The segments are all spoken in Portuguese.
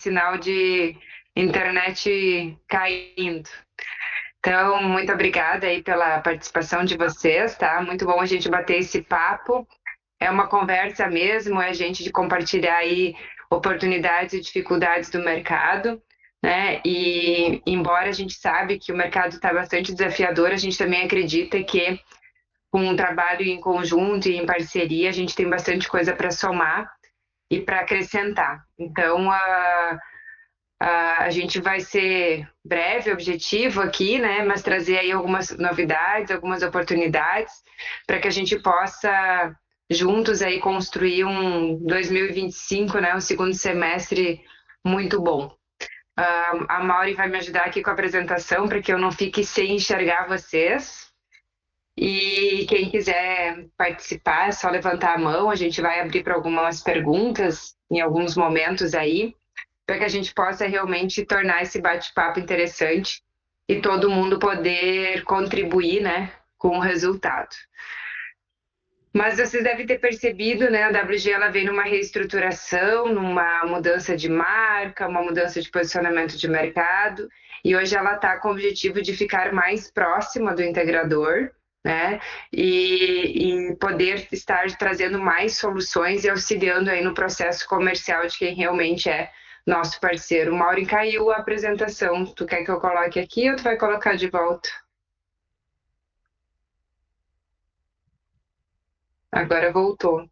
sinal de internet caindo. Então, muito obrigada aí pela participação de vocês, tá? Muito bom a gente bater esse papo. É uma conversa mesmo, é a gente de compartilhar aí oportunidades e dificuldades do mercado, né? E embora a gente sabe que o mercado está bastante desafiador, a gente também acredita que com um trabalho em conjunto e em parceria, a gente tem bastante coisa para somar e para acrescentar. Então, a gente vai ser breve, objetivo aqui, né? Mas trazer aí algumas novidades, algumas oportunidades para que a gente possa juntos aí construir um 2025, né? Um segundo semestre muito bom. A Mauri vai me ajudar aqui com a apresentação para que eu não fique sem enxergar vocês. E quem quiser participar, é só levantar a mão. A gente vai abrir para algumas perguntas em alguns momentos aí para que a gente possa realmente tornar esse bate-papo interessante e todo mundo poder contribuir, né, com o resultado. Mas vocês devem ter percebido, né, a WG ela vem numa reestruturação, numa mudança de marca, uma mudança de posicionamento de mercado, e hoje ela está com o objetivo de ficar mais próxima do integrador, né, e poder estar trazendo mais soluções e auxiliando aí no processo comercial de quem realmente é nosso parceiro. Maureen, caiu a apresentação. Tu quer que eu coloque aqui ou tu vai colocar de volta? Agora voltou.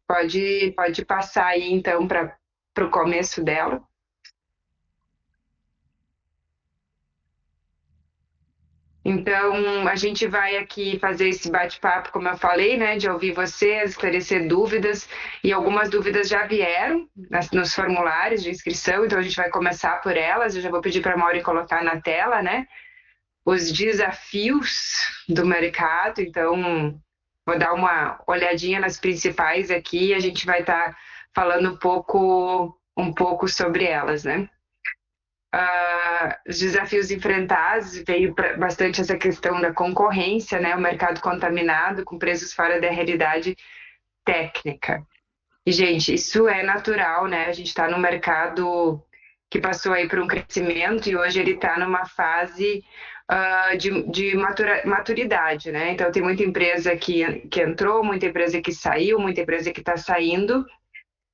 Pode passar aí então para o começo dela. Então, a gente vai aqui fazer esse bate-papo, como eu falei, né, de ouvir vocês, esclarecer dúvidas, e algumas dúvidas já vieram nos formulários de inscrição, então a gente vai começar por elas. Eu já vou pedir para a Mauri colocar na tela, né, os desafios do mercado. Então, vou dar uma olhadinha nas principais aqui e a gente vai estar falando um pouco sobre elas, né? Os desafios enfrentados, veio bastante essa questão da concorrência, né? O mercado contaminado, com preços fora da realidade técnica. E, gente, isso é natural, né? A gente está num mercado que passou aí por um crescimento e hoje ele está numa fase de maturidade, né? Então, tem muita empresa que entrou, muita empresa que saiu, muita empresa que está saindo,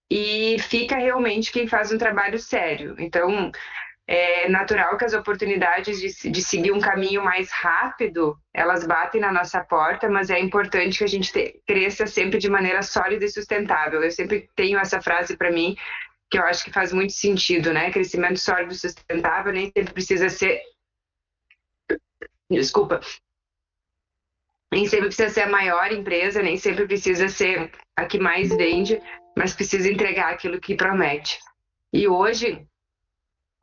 e fica realmente quem faz um trabalho sério. Então, é natural que as oportunidades de seguir um caminho mais rápido, elas batem na nossa porta, mas é importante que a gente cresça sempre de maneira sólida e sustentável. Eu sempre tenho essa frase para mim, que eu acho que faz muito sentido, né? Crescimento sólido e sustentável nem sempre precisa ser, desculpa, nem sempre precisa ser a maior empresa, nem sempre precisa ser a que mais vende, mas precisa entregar aquilo que promete. E hoje,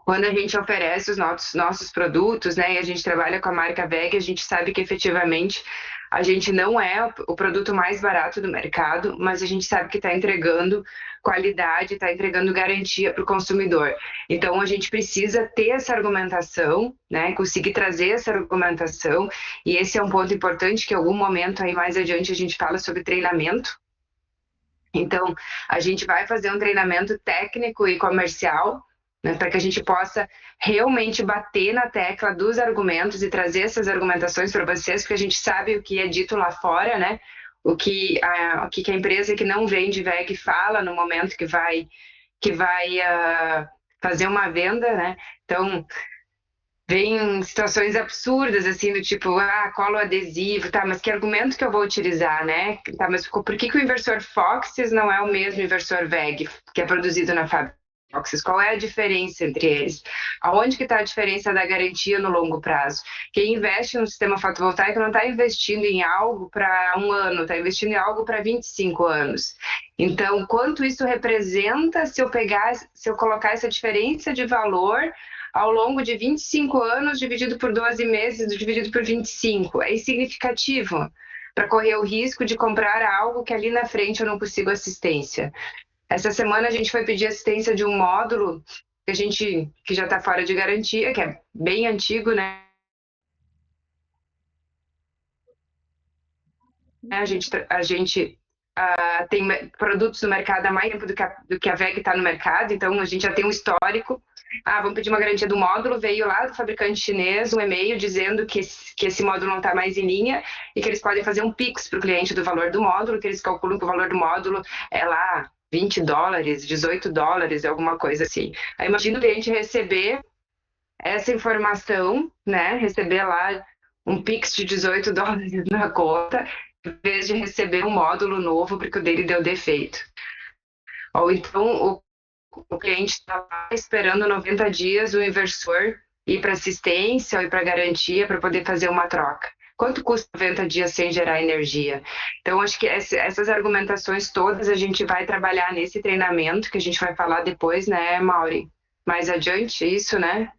quando a gente oferece os nossos produtos, né, e a gente trabalha com a marca VEG, a gente sabe que efetivamente a gente não é o produto mais barato do mercado, mas a gente sabe que está entregando qualidade, está entregando garantia para o consumidor. Então a gente precisa ter essa argumentação, né, conseguir trazer essa argumentação, e esse é um ponto importante que em algum momento aí mais adiante a gente fala sobre treinamento. Então, a gente vai fazer um treinamento técnico e comercial, né, para que a gente possa realmente bater na tecla dos argumentos e trazer essas argumentações para vocês, porque a gente sabe o que é dito lá fora, né? O que a empresa que não vende VEG fala no momento que vai fazer uma venda, né? Então, vem situações absurdas, assim, do tipo, cola o adesivo, tá, mas que argumento que eu vou utilizar, né? Tá, mas por que que o inversor Foxes não é o mesmo inversor VEG, que é produzido na fábrica Foxes? Qual é a diferença entre eles? Aonde que está a diferença da garantia no longo prazo? Quem investe no sistema fotovoltaico não está investindo em algo para um ano, está investindo em algo para 25 anos. Então, quanto isso representa se eu colocar essa diferença de valor ao longo de 25 anos, dividido por 12 meses, dividido por 25. É significativo para correr o risco de comprar algo que ali na frente eu não consigo assistência. Essa semana a gente foi pedir assistência de um módulo que já está fora de garantia, que é bem antigo, né? A gente tem produtos no mercado há mais tempo do que a VEG está no mercado, então a gente já tem um histórico. Vamos pedir uma garantia do módulo, veio lá do fabricante chinês um e-mail dizendo que esse módulo não está mais em linha e que eles podem fazer um Pix para o cliente do valor do módulo, que eles calculam que o valor do módulo é lá $20, $18, alguma coisa assim. Aí imagina o cliente receber essa informação, né? Receber lá um Pix de $18 na conta, em vez de receber um módulo novo porque o dele deu defeito. Ou então o cliente está esperando 90 dias o inversor ir para assistência ou ir para garantia para poder fazer uma troca. Quanto custa 90 dias sem gerar energia? Então, acho que essas argumentações todas a gente vai trabalhar nesse treinamento, que a gente vai falar depois, né, Mauri? Mais adiante, isso, né?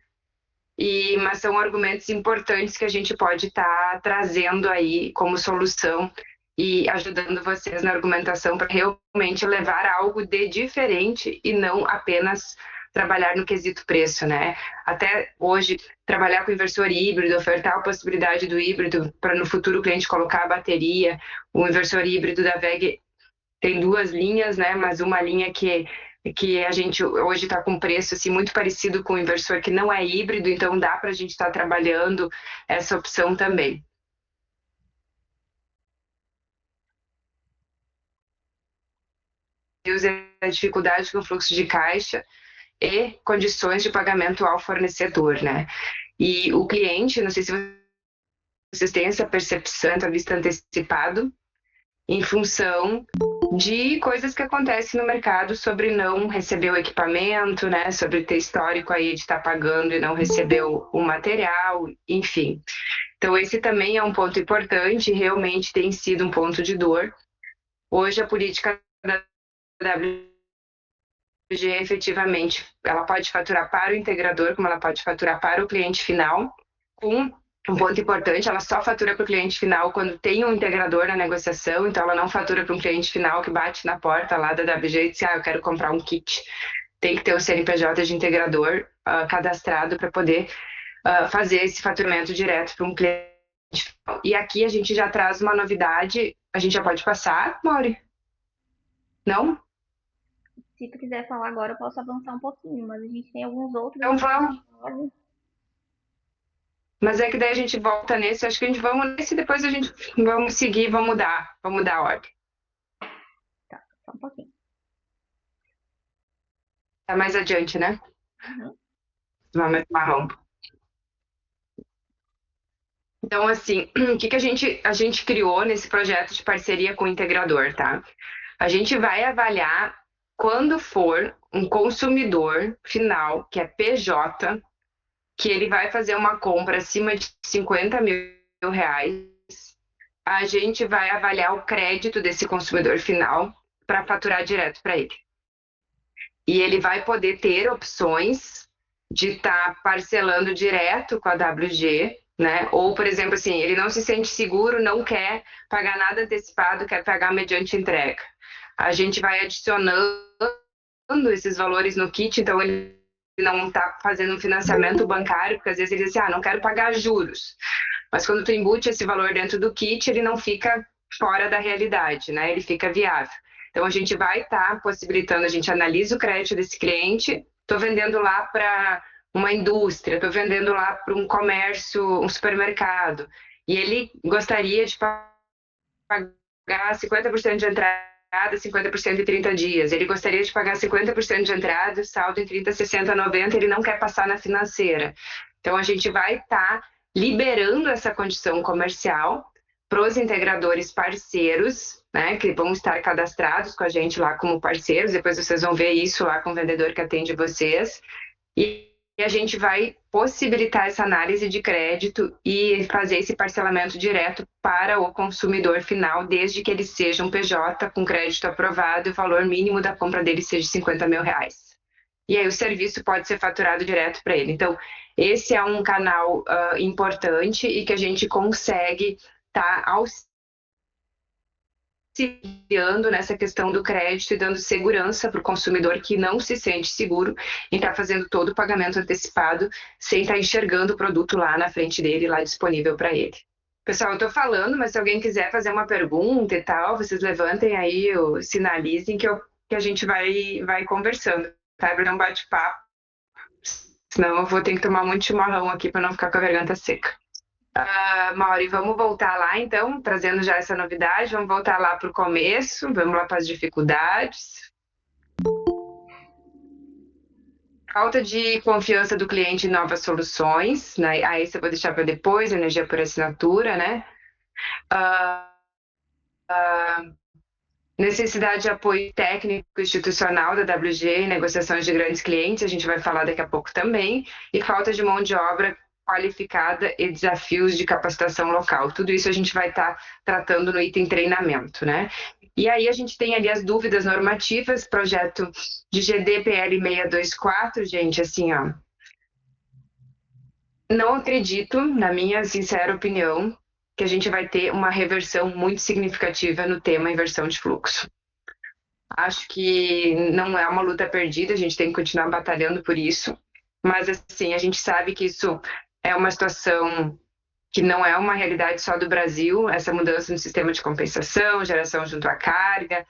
Mas são argumentos importantes que a gente pode estar trazendo aí como solução e ajudando vocês na argumentação para realmente levar algo de diferente e não apenas trabalhar no quesito preço, né? Até hoje, trabalhar com inversor híbrido, ofertar a possibilidade do híbrido para no futuro o cliente colocar a bateria. O inversor híbrido da VEG tem duas linhas, né? Mas uma linha que a gente hoje está com preço assim, muito parecido com o inversor que não é híbrido, então dá para a gente estar trabalhando essa opção também. A dificuldade com o fluxo de caixa e condições de pagamento ao fornecedor, né? E o cliente, não sei se vocês têm essa percepção, a vista antecipado, em função de coisas que acontecem no mercado sobre não receber o equipamento, né? Sobre ter histórico aí de estar pagando e não receber o material, enfim. Então, esse também é um ponto importante, realmente tem sido um ponto de dor. Hoje, a política da WG, efetivamente, ela pode faturar para o integrador, como ela pode faturar para o cliente final, com um ponto importante, ela só fatura para o cliente final quando tem um integrador na negociação, então ela não fatura para um cliente final que bate na porta lá da WG e diz, eu quero comprar um kit. Tem que ter o CNPJ de integrador cadastrado para poder fazer esse faturamento direto para um cliente. E aqui a gente já traz uma novidade, a gente já pode passar, Mauri? Não? Se tu quiser falar agora, eu posso avançar um pouquinho, mas a gente tem alguns outros Então aqui vamos. também. Mas é que daí a gente volta nesse, acho que a gente vamos nesse, depois a gente vamos seguir, vamos mudar a ordem. Tá, só um pouquinho. Tá mais adiante, né? Uhum. Vamos marrom. Então, assim, o que a gente criou nesse projeto de parceria com o integrador, tá? A gente vai avaliar quando for um consumidor final, que é PJ, que ele vai fazer uma compra acima de 50 mil reais, a gente vai avaliar o crédito desse consumidor final para faturar direto para ele. E ele vai poder ter opções de estar parcelando direto com a WG, né? Ou, por exemplo, assim, ele não se sente seguro, não quer pagar nada antecipado, quer pagar mediante entrega. A gente vai adicionando esses valores no kit, então ele não está fazendo um financiamento bancário, porque às vezes ele diz assim, não quero pagar juros. Mas quando tu embute esse valor dentro do kit, ele não fica fora da realidade, né? Ele fica viável. Então a gente vai estar possibilitando, a gente analisa o crédito desse cliente, estou vendendo lá para uma indústria, estou vendendo lá para um comércio, um supermercado, e ele gostaria de pagar 50% de entrada, 50% em 30 dias. Ele gostaria de pagar 50% de entrada, saldo em 30, 60, 90, ele não quer passar na financeira. Então, a gente vai estar liberando essa condição comercial para os integradores parceiros, né, que vão estar cadastrados com a gente lá como parceiros, depois vocês vão ver isso lá com o vendedor que atende vocês, e a gente vai possibilitar essa análise de crédito e fazer esse parcelamento direto para o consumidor final, desde que ele seja um PJ com crédito aprovado e o valor mínimo da compra dele seja 50 mil reais. E aí o serviço pode ser faturado direto para ele. Então, esse é um canal importante e que a gente consegue estar auxiliando nessa questão do crédito e dando segurança para o consumidor que não se sente seguro em estar fazendo todo o pagamento antecipado sem estar enxergando o produto lá na frente dele, lá disponível para ele. Pessoal, eu tô falando, mas se alguém quiser fazer uma pergunta e tal, vocês levantem aí, sinalizem que a gente vai conversando, tá? Vai dar um bate-papo, senão eu vou ter que tomar muito chimarrão aqui para não ficar com a garganta seca. Mauri, vamos voltar lá então, trazendo já essa novidade, vamos voltar lá para o começo, vamos lá para as dificuldades. Falta de confiança do cliente em novas soluções, né? Aí você vai deixar para depois, energia por assinatura, né? Necessidade de apoio técnico institucional da WG em negociações de grandes clientes, a gente vai falar daqui a pouco também, e falta de mão de obra qualificada e desafios de capacitação local. Tudo isso a gente vai estar tratando no item treinamento, né? E aí a gente tem ali as dúvidas normativas, projeto de GDPR 624, gente, assim, ó. Não acredito, na minha sincera opinião, que a gente vai ter uma reversão muito significativa no tema inversão de fluxo. Acho que não é uma luta perdida, a gente tem que continuar batalhando por isso. Mas, assim, a gente sabe que isso é uma situação que não é uma realidade só do Brasil, essa mudança no sistema de compensação, geração junto à carga,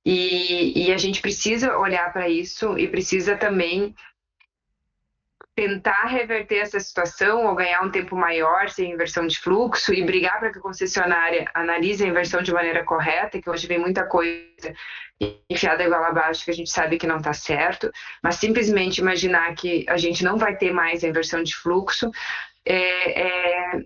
e a gente precisa olhar para isso e precisa também tentar reverter essa situação ou ganhar um tempo maior sem inversão de fluxo e brigar para que a concessionária analise a inversão de maneira correta, que hoje vem muita coisa enfiada igual abaixo que a gente sabe que não está certo, mas simplesmente imaginar que a gente não vai ter mais a inversão de fluxo é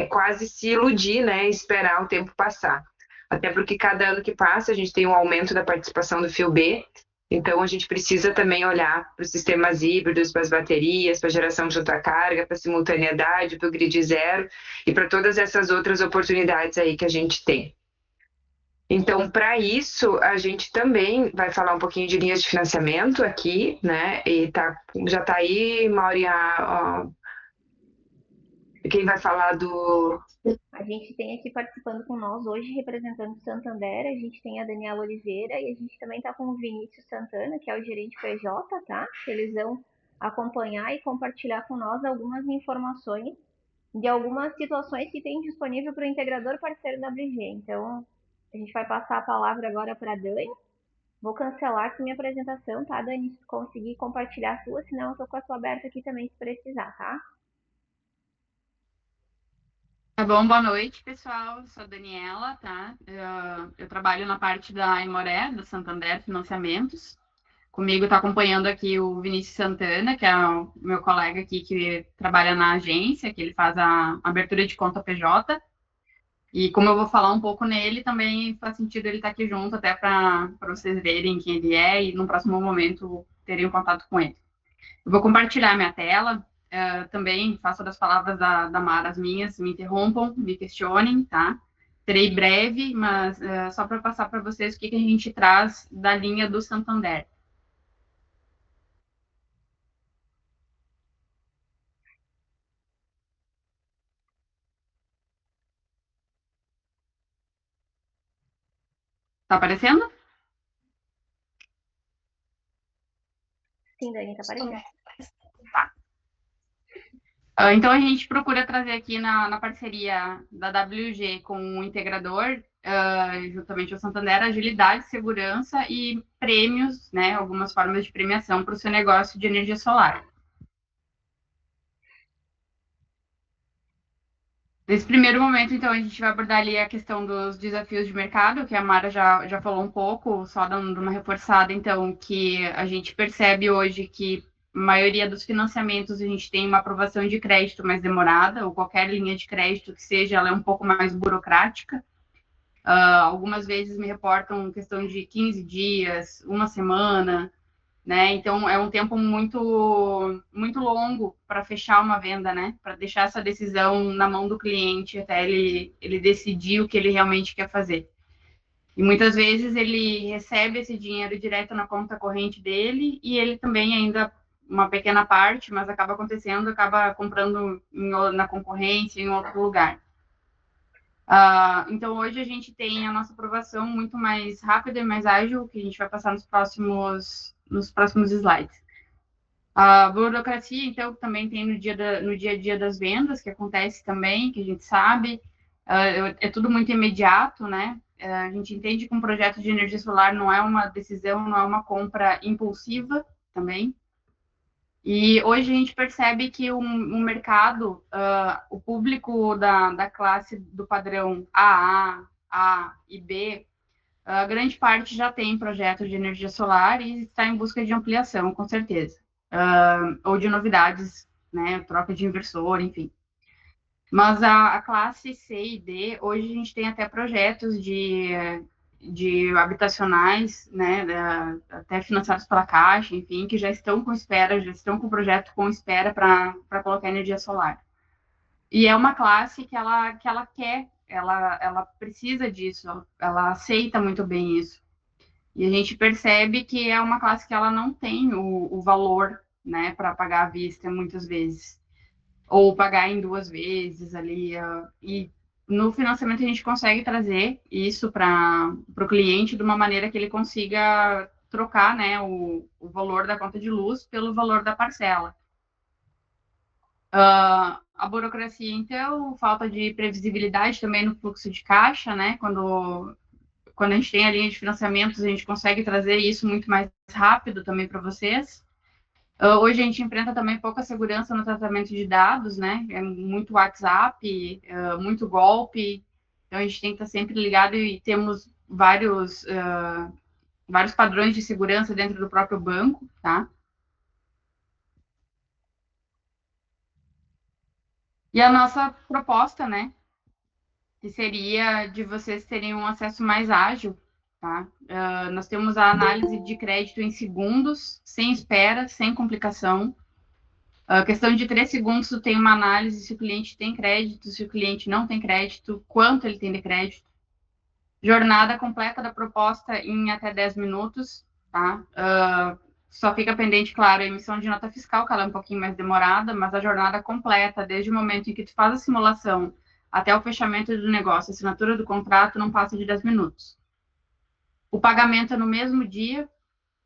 quase se iludir, né, e esperar o tempo passar. Até porque cada ano que passa a gente tem um aumento da participação do fio B, então a gente precisa também olhar para os sistemas híbridos, para as baterias, para a geração junto à carga, para a simultaneidade, para o grid zero e para todas essas outras oportunidades aí que a gente tem. Então, para isso, a gente também vai falar um pouquinho de linhas de financiamento aqui, né? E já está aí, Mauri, quem vai falar do. A gente tem aqui participando com nós hoje, representando o Santander, a gente tem a Daniela Oliveira e a gente também está com o Vinícius Santana, que é o gerente PJ, tá? Eles vão acompanhar e compartilhar com nós algumas informações de algumas situações que tem disponível para o integrador parceiro da WG. Então, a gente vai passar a palavra agora para a Dani. Vou cancelar aqui minha apresentação, tá, Dani? Se conseguir compartilhar a sua, senão eu tô com a sua aberta aqui também se precisar, tá? Tá bom, boa noite, pessoal. Eu sou a Daniela, tá? Eu trabalho na parte da Imoré, do Santander Financiamentos. Comigo está acompanhando aqui o Vinícius Santana, que é o meu colega aqui que trabalha na agência, que ele faz a abertura de conta PJ. E como eu vou falar um pouco nele, também faz sentido ele estar aqui junto, até para vocês verem quem ele é e no próximo momento terem um contato com ele. Eu vou compartilhar minha tela. Também faço das palavras da Mara as minhas, me interrompam, me questionem, tá? Serei breve, mas só para passar para vocês o que a gente traz da linha do Santander. Tá aparecendo? Sim, Dani, tá aparecendo. Tá. Então, a gente procura trazer aqui na parceria da WG com o integrador, juntamente o Santander, agilidade, segurança e prêmios, né, algumas formas de premiação para o seu negócio de energia solar. Nesse primeiro momento, então, a gente vai abordar ali a questão dos desafios de mercado, que a Mara já falou um pouco, só dando uma reforçada, então, que a gente percebe hoje que a maioria dos financiamentos a gente tem uma aprovação de crédito mais demorada, ou qualquer linha de crédito que seja, ela é um pouco mais burocrática. Algumas vezes me reportam questão de 15 dias, uma semana, né? Então é um tempo muito longo para fechar uma venda, né? Para deixar essa decisão na mão do cliente até ele decidir o que ele realmente quer fazer. E muitas vezes ele recebe esse dinheiro direto na conta corrente dele e ele também ainda uma pequena parte, mas acaba acontecendo, acaba comprando na concorrência em outro lugar. Então, hoje a gente tem a nossa aprovação muito mais rápida e mais ágil, que a gente vai passar nos próximos slides. A burocracia, então, também tem no dia a dia das vendas, que acontece também, que a gente sabe. É tudo muito imediato, né? A gente entende que um projeto de energia solar não é uma decisão, não é uma compra impulsiva também. E hoje a gente percebe que um mercado, o público da classe do padrão AA, A e B, a grande parte já tem projeto de energia solar e está em busca de ampliação, com certeza. Ou de novidades, né? Troca de inversor, enfim. Mas a classe C e D, hoje a gente tem até projetos de habitacionais, né, até financiados pela Caixa, enfim, que já estão com espera, já estão com o projeto com espera para colocar energia solar. E é uma classe que ela quer, ela precisa disso, ela aceita muito bem isso. E a gente percebe que é uma classe que ela não tem o valor, né, para pagar à vista muitas vezes ou pagar em 2 vezes ali. E no financiamento a gente consegue trazer isso para o cliente de uma maneira que ele consiga trocar, né, o valor da conta de luz pelo valor da parcela. A burocracia, então, falta de previsibilidade também no fluxo de caixa, né? Quando a gente tem a linha de financiamentos, a gente consegue trazer isso muito mais rápido também para vocês. Hoje a gente enfrenta também pouca segurança no tratamento de dados, né? É muito WhatsApp, muito golpe. Então a gente tem que estar sempre ligado e temos vários padrões de segurança dentro do próprio banco, tá? E a nossa proposta, né? Que seria de vocês terem um acesso mais ágil, tá? Nós temos a análise de crédito em segundos, sem espera, sem complicação. A questão de 3 segundos, tu tem uma análise se o cliente tem crédito, se o cliente não tem crédito, quanto ele tem de crédito. Jornada completa da proposta em até 10 minutos, tá? Só fica pendente, claro, a emissão de nota fiscal, que ela é um pouquinho mais demorada, mas a jornada completa, desde o momento em que tu faz a simulação até o fechamento do negócio, a assinatura do contrato, não passa de 10 minutos. O pagamento é no mesmo dia,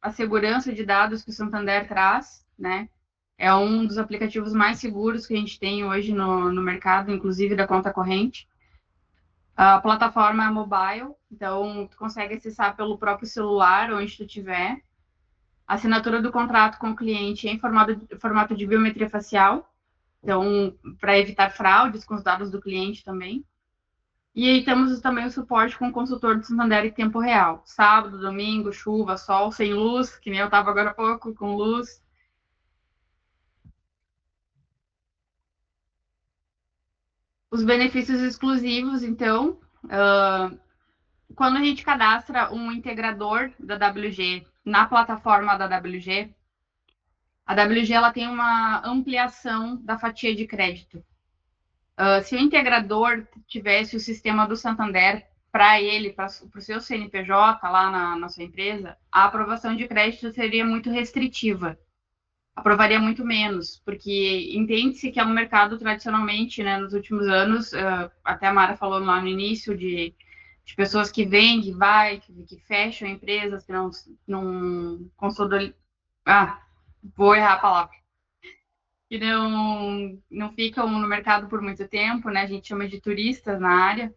a segurança de dados que o Santander traz, né? É um dos aplicativos mais seguros que a gente tem hoje no mercado, inclusive da conta corrente. A plataforma é mobile, então tu consegue acessar pelo próprio celular, onde tu estiver. A assinatura do contrato com o cliente é em formato de biometria facial, então para evitar fraudes com os dados do cliente também. E aí temos também o suporte com o consultor do Santander em tempo real. Sábado, domingo, chuva, sol, sem luz, que nem eu estava agora há pouco, com luz. Os benefícios exclusivos, então, quando a gente cadastra um integrador da WG na plataforma da WG, a WG ela tem uma ampliação da fatia de crédito. Se o integrador tivesse o sistema do Santander para ele, para o seu CNPJ lá na sua empresa, a aprovação de crédito seria muito restritiva. Aprovaria muito menos, porque entende-se que é um mercado tradicionalmente, né, nos últimos anos, até a Mara falou lá no início, de pessoas que vêm, que vai, que fecham empresas, que não consolidam. Ah, vou errar a palavra. Que não ficam no mercado por muito tempo, né? A gente chama de turistas na área.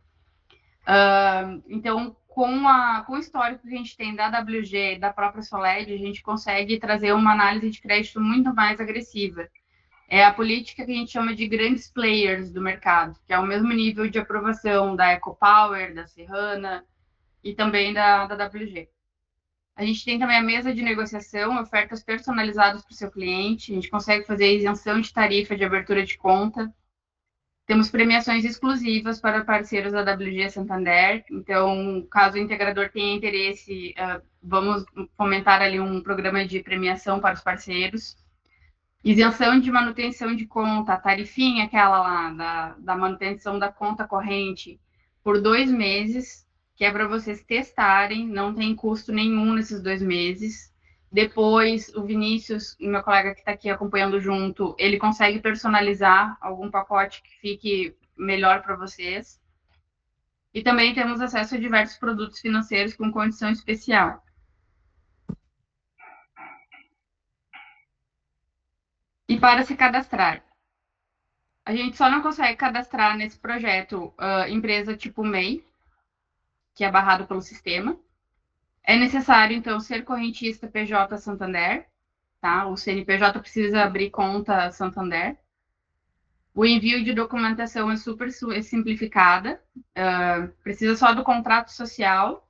Então, com o histórico que a gente tem da WG, da própria Soled, a gente consegue trazer uma análise de crédito muito mais agressiva. É a política que a gente chama de grandes players do mercado, que é o mesmo nível de aprovação da EcoPower, da Serrana e também da WG. A gente tem também a mesa de negociação, ofertas personalizadas para o seu cliente, a gente consegue fazer isenção de tarifa de abertura de conta. Temos premiações exclusivas para parceiros da WG Santander, então, caso o integrador tenha interesse, vamos fomentar ali um programa de premiação para os parceiros. Isenção de manutenção de conta, a tarifinha aquela lá da manutenção da conta corrente por 2 meses, que é para vocês testarem, não tem custo nenhum nesses 2 meses. Depois, o Vinícius, meu colega que está aqui acompanhando junto, ele consegue personalizar algum pacote que fique melhor para vocês. E também temos acesso a diversos produtos financeiros com condição especial. E para se cadastrar, A gente só não consegue cadastrar nesse projeto empresa tipo MEI, que é barrado pelo sistema. É necessário, então, ser correntista PJ Santander, tá? O CNPJ precisa abrir conta Santander. O envio de documentação é super simplificada. Precisa só do contrato social,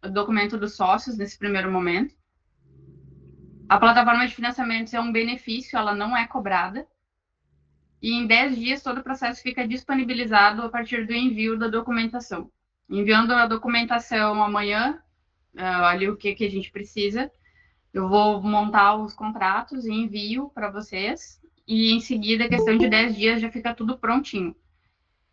o documento dos sócios nesse primeiro momento. A plataforma de financiamentos é um benefício, ela não é cobrada. E em 10 dias todo o processo fica disponibilizado a partir do envio da documentação. Enviando a documentação amanhã, ali o que a gente precisa, eu vou montar os contratos e envio para vocês. E em seguida, questão de 10 dias, já fica tudo prontinho.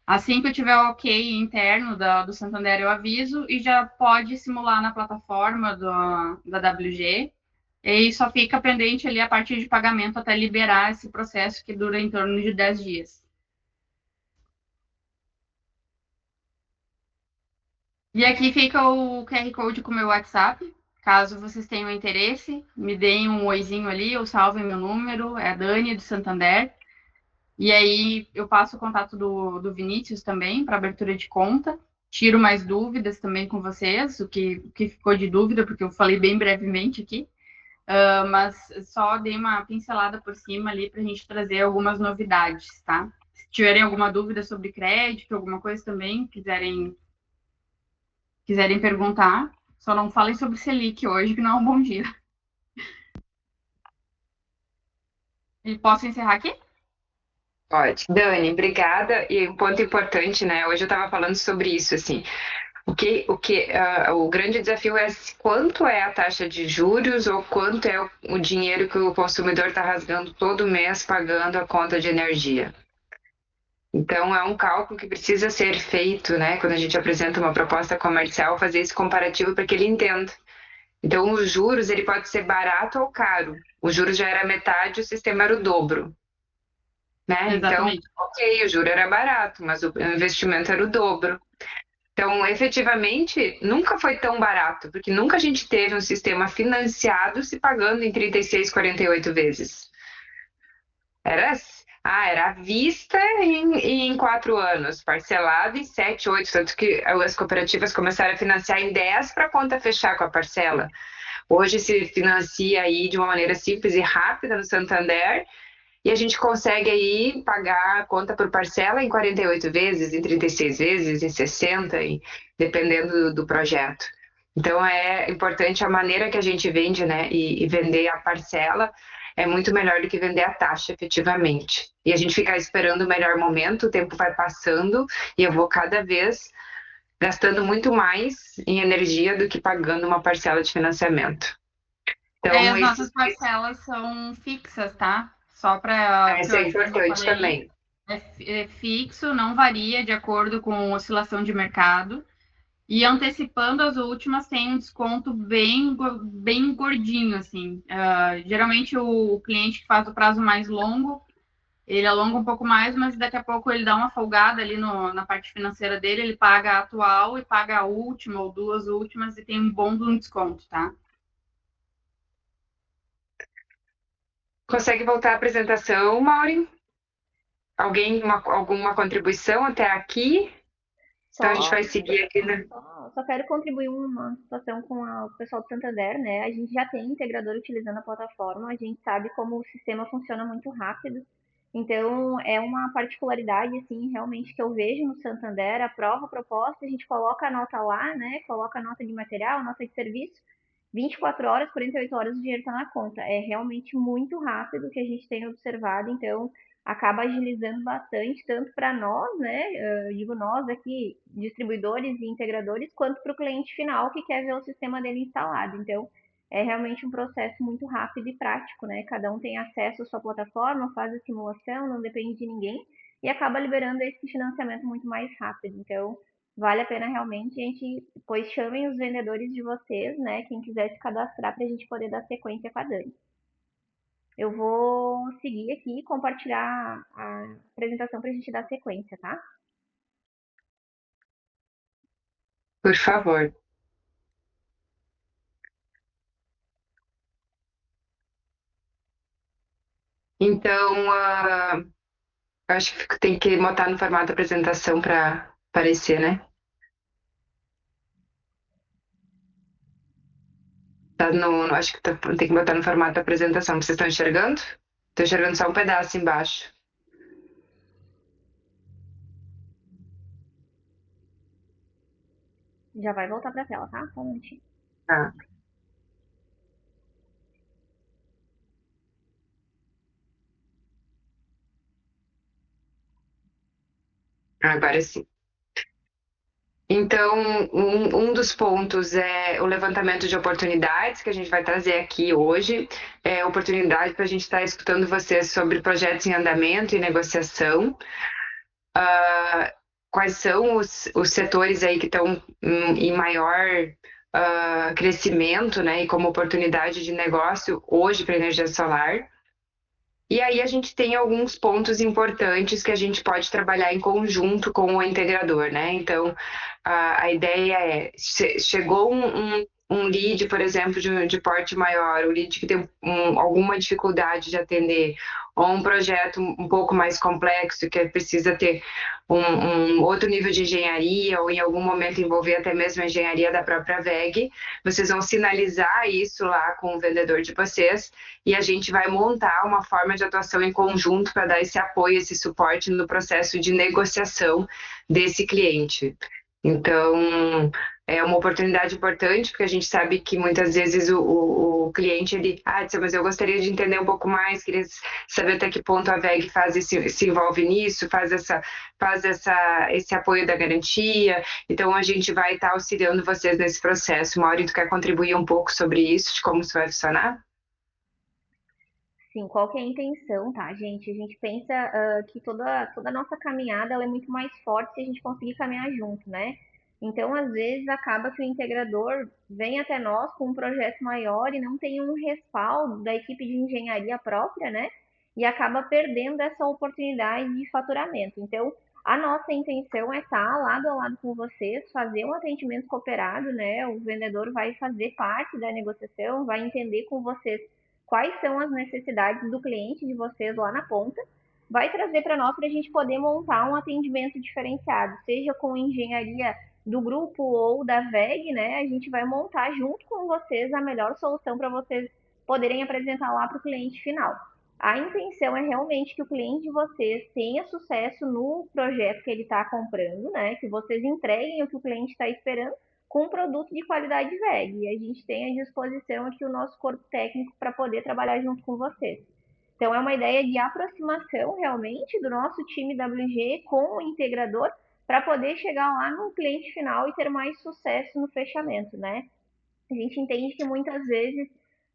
Assim que eu tiver o ok interno do Santander, eu aviso e já pode simular na plataforma da WG. E só fica pendente ali a parte de pagamento até liberar esse processo que dura em torno de 10 dias. E aqui fica o QR Code com o meu WhatsApp. Caso vocês tenham interesse, me deem um oizinho ali, ou salvem meu número, é a Dani do Santander. E aí eu passo o contato do Vinícius também para abertura de conta. Tiro mais dúvidas também com vocês, o que ficou de dúvida, porque eu falei bem brevemente aqui. Mas só dei uma pincelada por cima ali para a gente trazer algumas novidades, tá? Se tiverem alguma dúvida sobre crédito, alguma coisa também, quiserem perguntar, só não falem sobre Selic hoje, que não é um bom dia. E posso encerrar aqui? Pode. Dani, obrigada. E um ponto importante, né? Hoje eu estava falando sobre isso, assim. O grande desafio é quanto é a taxa de juros ou quanto é o dinheiro que o consumidor está rasgando todo mês pagando a conta de energia. Então, é um cálculo que precisa ser feito, né? Quando a gente apresenta uma proposta comercial, fazer esse comparativo para que ele entenda. Então, os juros, ele pode ser barato ou caro. O juros já era metade, o sistema era o dobro, né? Então, Exatamente. ok, o juro era barato, mas o investimento era o dobro. Então, efetivamente, nunca foi tão barato, porque nunca a gente teve um sistema financiado se pagando em 36, 48 vezes. Era, era à vista em 4 anos, parcelado em 7, 8, tanto que as cooperativas começaram a financiar em 10 para a conta fechar com a parcela. Hoje se financia aí de uma maneira simples e rápida no Santander, e a gente consegue aí pagar a conta por parcela em 48 vezes, em 36 vezes, em 60, dependendo do projeto. Então é importante a maneira que a gente vende, né? E vender a parcela é muito melhor do que vender a taxa efetivamente. E a gente ficar esperando o melhor momento, o tempo vai passando e eu vou cada vez gastando muito mais em energia do que pagando uma parcela de financiamento. E Então, as nossas parcelas são fixas, tá? Só para, isso é como eu importante falei, também. é fixo, não varia de acordo com oscilação de mercado. E antecipando as últimas tem um desconto bem gordinho, assim. Geralmente o cliente que faz o prazo mais longo, ele alonga um pouco mais, mas daqui a pouco ele dá uma folgada ali na parte financeira dele, ele paga a atual e paga a última ou duas últimas e tem um bom de um desconto, tá? Consegue voltar à apresentação, Maureen? Alguém, alguma contribuição até aqui? Então a gente Só, vai seguir aqui, né? só quero contribuir uma situação com o pessoal do Santander, né? A gente já tem integrador utilizando a plataforma, a gente sabe como o sistema funciona muito rápido. Então, é uma particularidade, assim, realmente que eu vejo no Santander, aprova a proposta, a gente coloca a nota lá, né? Coloca a nota de material, a nota de serviço, 24 horas, 48 horas o dinheiro está na conta. É realmente muito rápido o que a gente tem observado, então acaba agilizando bastante, tanto para nós, né? Eu digo nós aqui, distribuidores e integradores, quanto para o cliente final que quer ver o sistema dele instalado. Então, é realmente um processo muito rápido e prático, né? Cada um tem acesso à sua plataforma, faz a simulação, não depende de ninguém e acaba liberando esse financiamento muito mais rápido. Então, vale a pena realmente a gente, pois chamem os vendedores de vocês, né? Quem quiser se cadastrar para a gente poder dar sequência com a Dani. Eu vou seguir aqui e compartilhar a apresentação para a gente dar sequência, tá? Por favor. Então, Eu acho que tem que botar no formato apresentação para aparecer, né? Acho que tem que botar no formato apresentação. Vocês estão enxergando? Estou enxergando só um pedaço embaixo. Já vai voltar pra tela, tá? Só um minutinho. Tá. Agora sim. Então, um dos pontos é o levantamento de oportunidades que a gente vai trazer aqui hoje. É oportunidade para a gente estar escutando vocês sobre projetos em andamento e negociação. Quais são os setores aí que estão em maior crescimento, né, e como oportunidade de negócio hoje para energia solar. E aí a gente tem alguns pontos importantes que a gente pode trabalhar em conjunto com o integrador, né? Então, a ideia é, chegou um lead, por exemplo, de porte maior, o lead que tem alguma dificuldade de atender, ou um projeto um pouco mais complexo, que precisa ter um outro nível de engenharia, ou em algum momento envolver até mesmo a engenharia da própria VEG, vocês vão sinalizar isso lá com o vendedor de vocês, e a gente vai montar uma forma de atuação em conjunto para dar esse apoio, esse suporte no processo de negociação desse cliente. Então, é uma oportunidade importante, porque a gente sabe que muitas vezes o cliente, ele, mas eu gostaria de entender um pouco mais, queria saber até que ponto a VEG se envolve nisso, esse apoio da garantia. Então, a gente vai estar auxiliando vocês nesse processo. Mauri, tu quer contribuir um pouco sobre isso, de como isso vai funcionar? Sim, qual que é a intenção, tá, gente? A gente pensa que toda a nossa caminhada ela é muito mais forte se a gente conseguir caminhar junto, né? Então, às vezes, acaba que o integrador vem até nós com um projeto maior e não tem um respaldo da equipe de engenharia própria, né? E acaba perdendo essa oportunidade de faturamento. Então, a nossa intenção é estar lado a lado com vocês, fazer um atendimento cooperado, né? O vendedor vai fazer parte da negociação, vai entender com vocês quais são as necessidades do cliente de vocês lá na ponta, vai trazer para nós para a gente poder montar um atendimento diferenciado, seja com engenharia do grupo ou da VEG, né? A gente vai montar junto com vocês a melhor solução para vocês poderem apresentar lá para o cliente final. A intenção é realmente que o cliente de vocês tenha sucesso no projeto que ele está comprando, né? Que vocês entreguem o que o cliente está esperando com um produto de qualidade VEG. E a gente tem à disposição aqui o nosso corpo técnico para poder trabalhar junto com vocês. Então, é uma ideia de aproximação realmente do nosso time WG com o integrador para poder chegar lá no cliente final e ter mais sucesso no fechamento, né? A gente entende que muitas vezes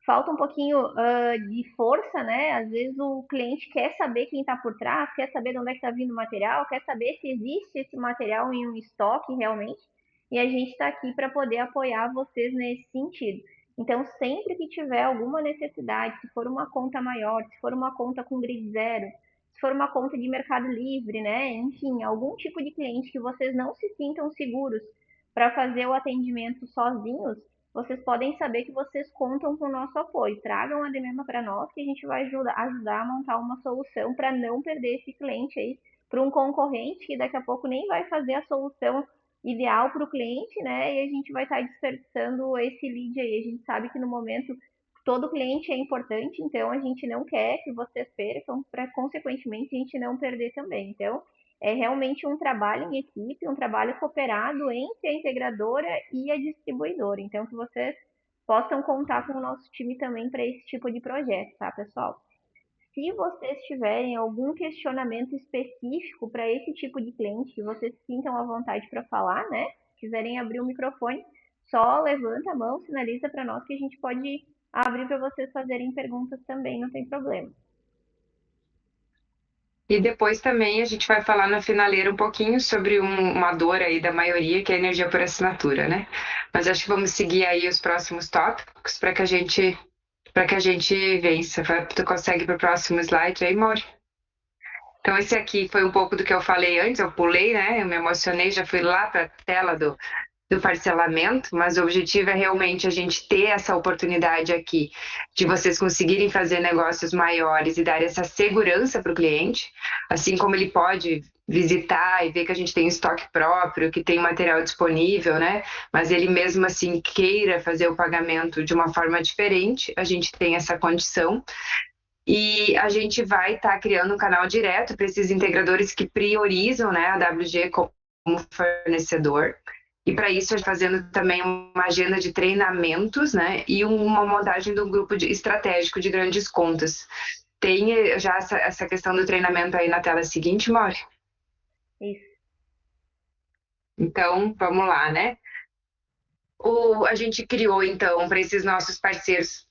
falta um pouquinho de força, né? Às vezes o cliente quer saber quem está por trás, quer saber de onde é que está vindo o material, quer saber se existe esse material em um estoque realmente, e a gente está aqui para poder apoiar vocês nesse sentido. Então, sempre que tiver alguma necessidade, se for uma conta maior, se for uma conta com grid zero, se for uma conta de Mercado Livre, né? Enfim, algum tipo de cliente que vocês não se sintam seguros para fazer o atendimento sozinhos, vocês podem saber que vocês contam com o nosso apoio. Tragam a demanda para nós que a gente vai ajudar a montar uma solução para não perder esse cliente aí para um concorrente que daqui a pouco nem vai fazer a solução ideal para o cliente, né? E a gente vai estar desperdiçando esse lead aí. A gente sabe que no momento todo cliente é importante, então a gente não quer que vocês percam, para consequentemente a gente não perder também. Então, é realmente um trabalho em equipe, um trabalho cooperado entre a integradora e a distribuidora. Então, que vocês possam contar com o nosso time também para esse tipo de projeto, tá, pessoal? Se vocês tiverem algum questionamento específico para esse tipo de cliente, que vocês sintam à vontade para falar, né? Se quiserem abrir o microfone, só levanta a mão, sinaliza para nós que a gente pode abrir para vocês fazerem perguntas também, não tem problema. E depois também a gente vai falar na finaleira um pouquinho sobre uma dor aí da maioria, que é a energia por assinatura, né? Mas acho que vamos seguir aí os próximos tópicos para que a gente vença. Tu consegue para o próximo slide aí, Mauri? Então esse aqui foi um pouco do que eu falei antes, eu pulei, né? Eu me emocionei, já fui lá para a tela do do parcelamento, mas o objetivo é realmente a gente ter essa oportunidade aqui de vocês conseguirem fazer negócios maiores e dar essa segurança para o cliente, assim como ele pode visitar e ver que a gente tem estoque próprio, que tem material disponível, né? Mas ele mesmo assim queira fazer o pagamento de uma forma diferente, a gente tem essa condição. E a gente vai estar criando um canal direto para esses integradores que priorizam, né, a WG como fornecedor. E para isso, fazendo também uma agenda de treinamentos, né, e uma montagem do grupo estratégico de grandes contas. Tem já essa questão do treinamento aí na tela seguinte, Mauri? Isso. Então, vamos lá, né? A gente criou, então, para esses nossos parceiros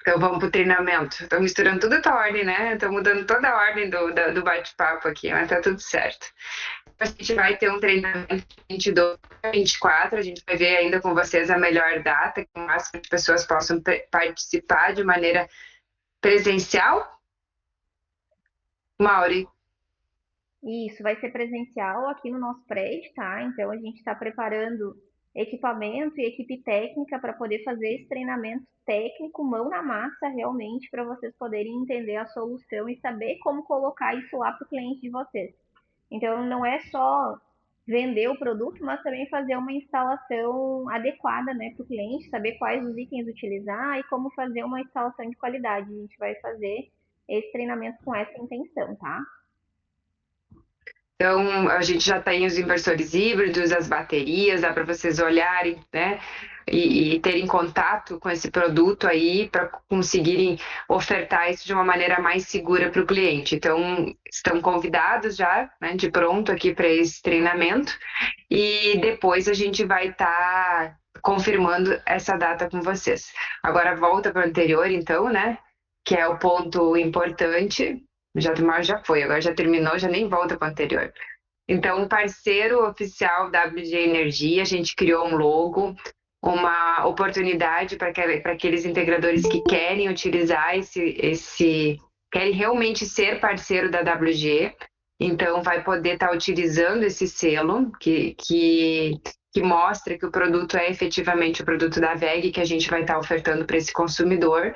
então vamos para o treinamento. Estou misturando toda a ordem, né? Estou mudando toda a ordem do bate-papo aqui, mas tá tudo certo. A gente vai ter um treinamento de 22 a 24, a gente vai ver ainda com vocês a melhor data, que o máximo de pessoas possam participar de maneira presencial. Mauri? Isso, vai ser presencial aqui no nosso prédio, tá? Então a gente está preparando equipamento e equipe técnica para poder fazer esse treinamento técnico, mão na massa, realmente, para vocês poderem entender a solução e saber como colocar isso lá para o cliente de vocês. Então não é só vender o produto, mas também fazer uma instalação adequada, né, para o cliente, saber quais os itens utilizar e como fazer uma instalação de qualidade. A gente vai fazer esse treinamento com essa intenção, tá? Então, a gente já tem os inversores híbridos, as baterias, dá para vocês olharem, né? E terem contato com esse produto aí para conseguirem ofertar isso de uma maneira mais segura para o cliente. Então, estão convidados já, né, de pronto aqui para esse treinamento. E depois a gente vai estar confirmando essa data com vocês. Agora volta para o anterior, então, né? Que é o ponto importante. Já foi, agora já terminou, já nem volta para o anterior. Então, parceiro oficial WG Energia, a gente criou um logo, uma oportunidade para aqueles integradores que querem utilizar querem realmente ser parceiro da WG, então vai poder estar utilizando esse selo que mostra que o produto é efetivamente o produto da WEG que a gente vai estar ofertando para esse consumidor.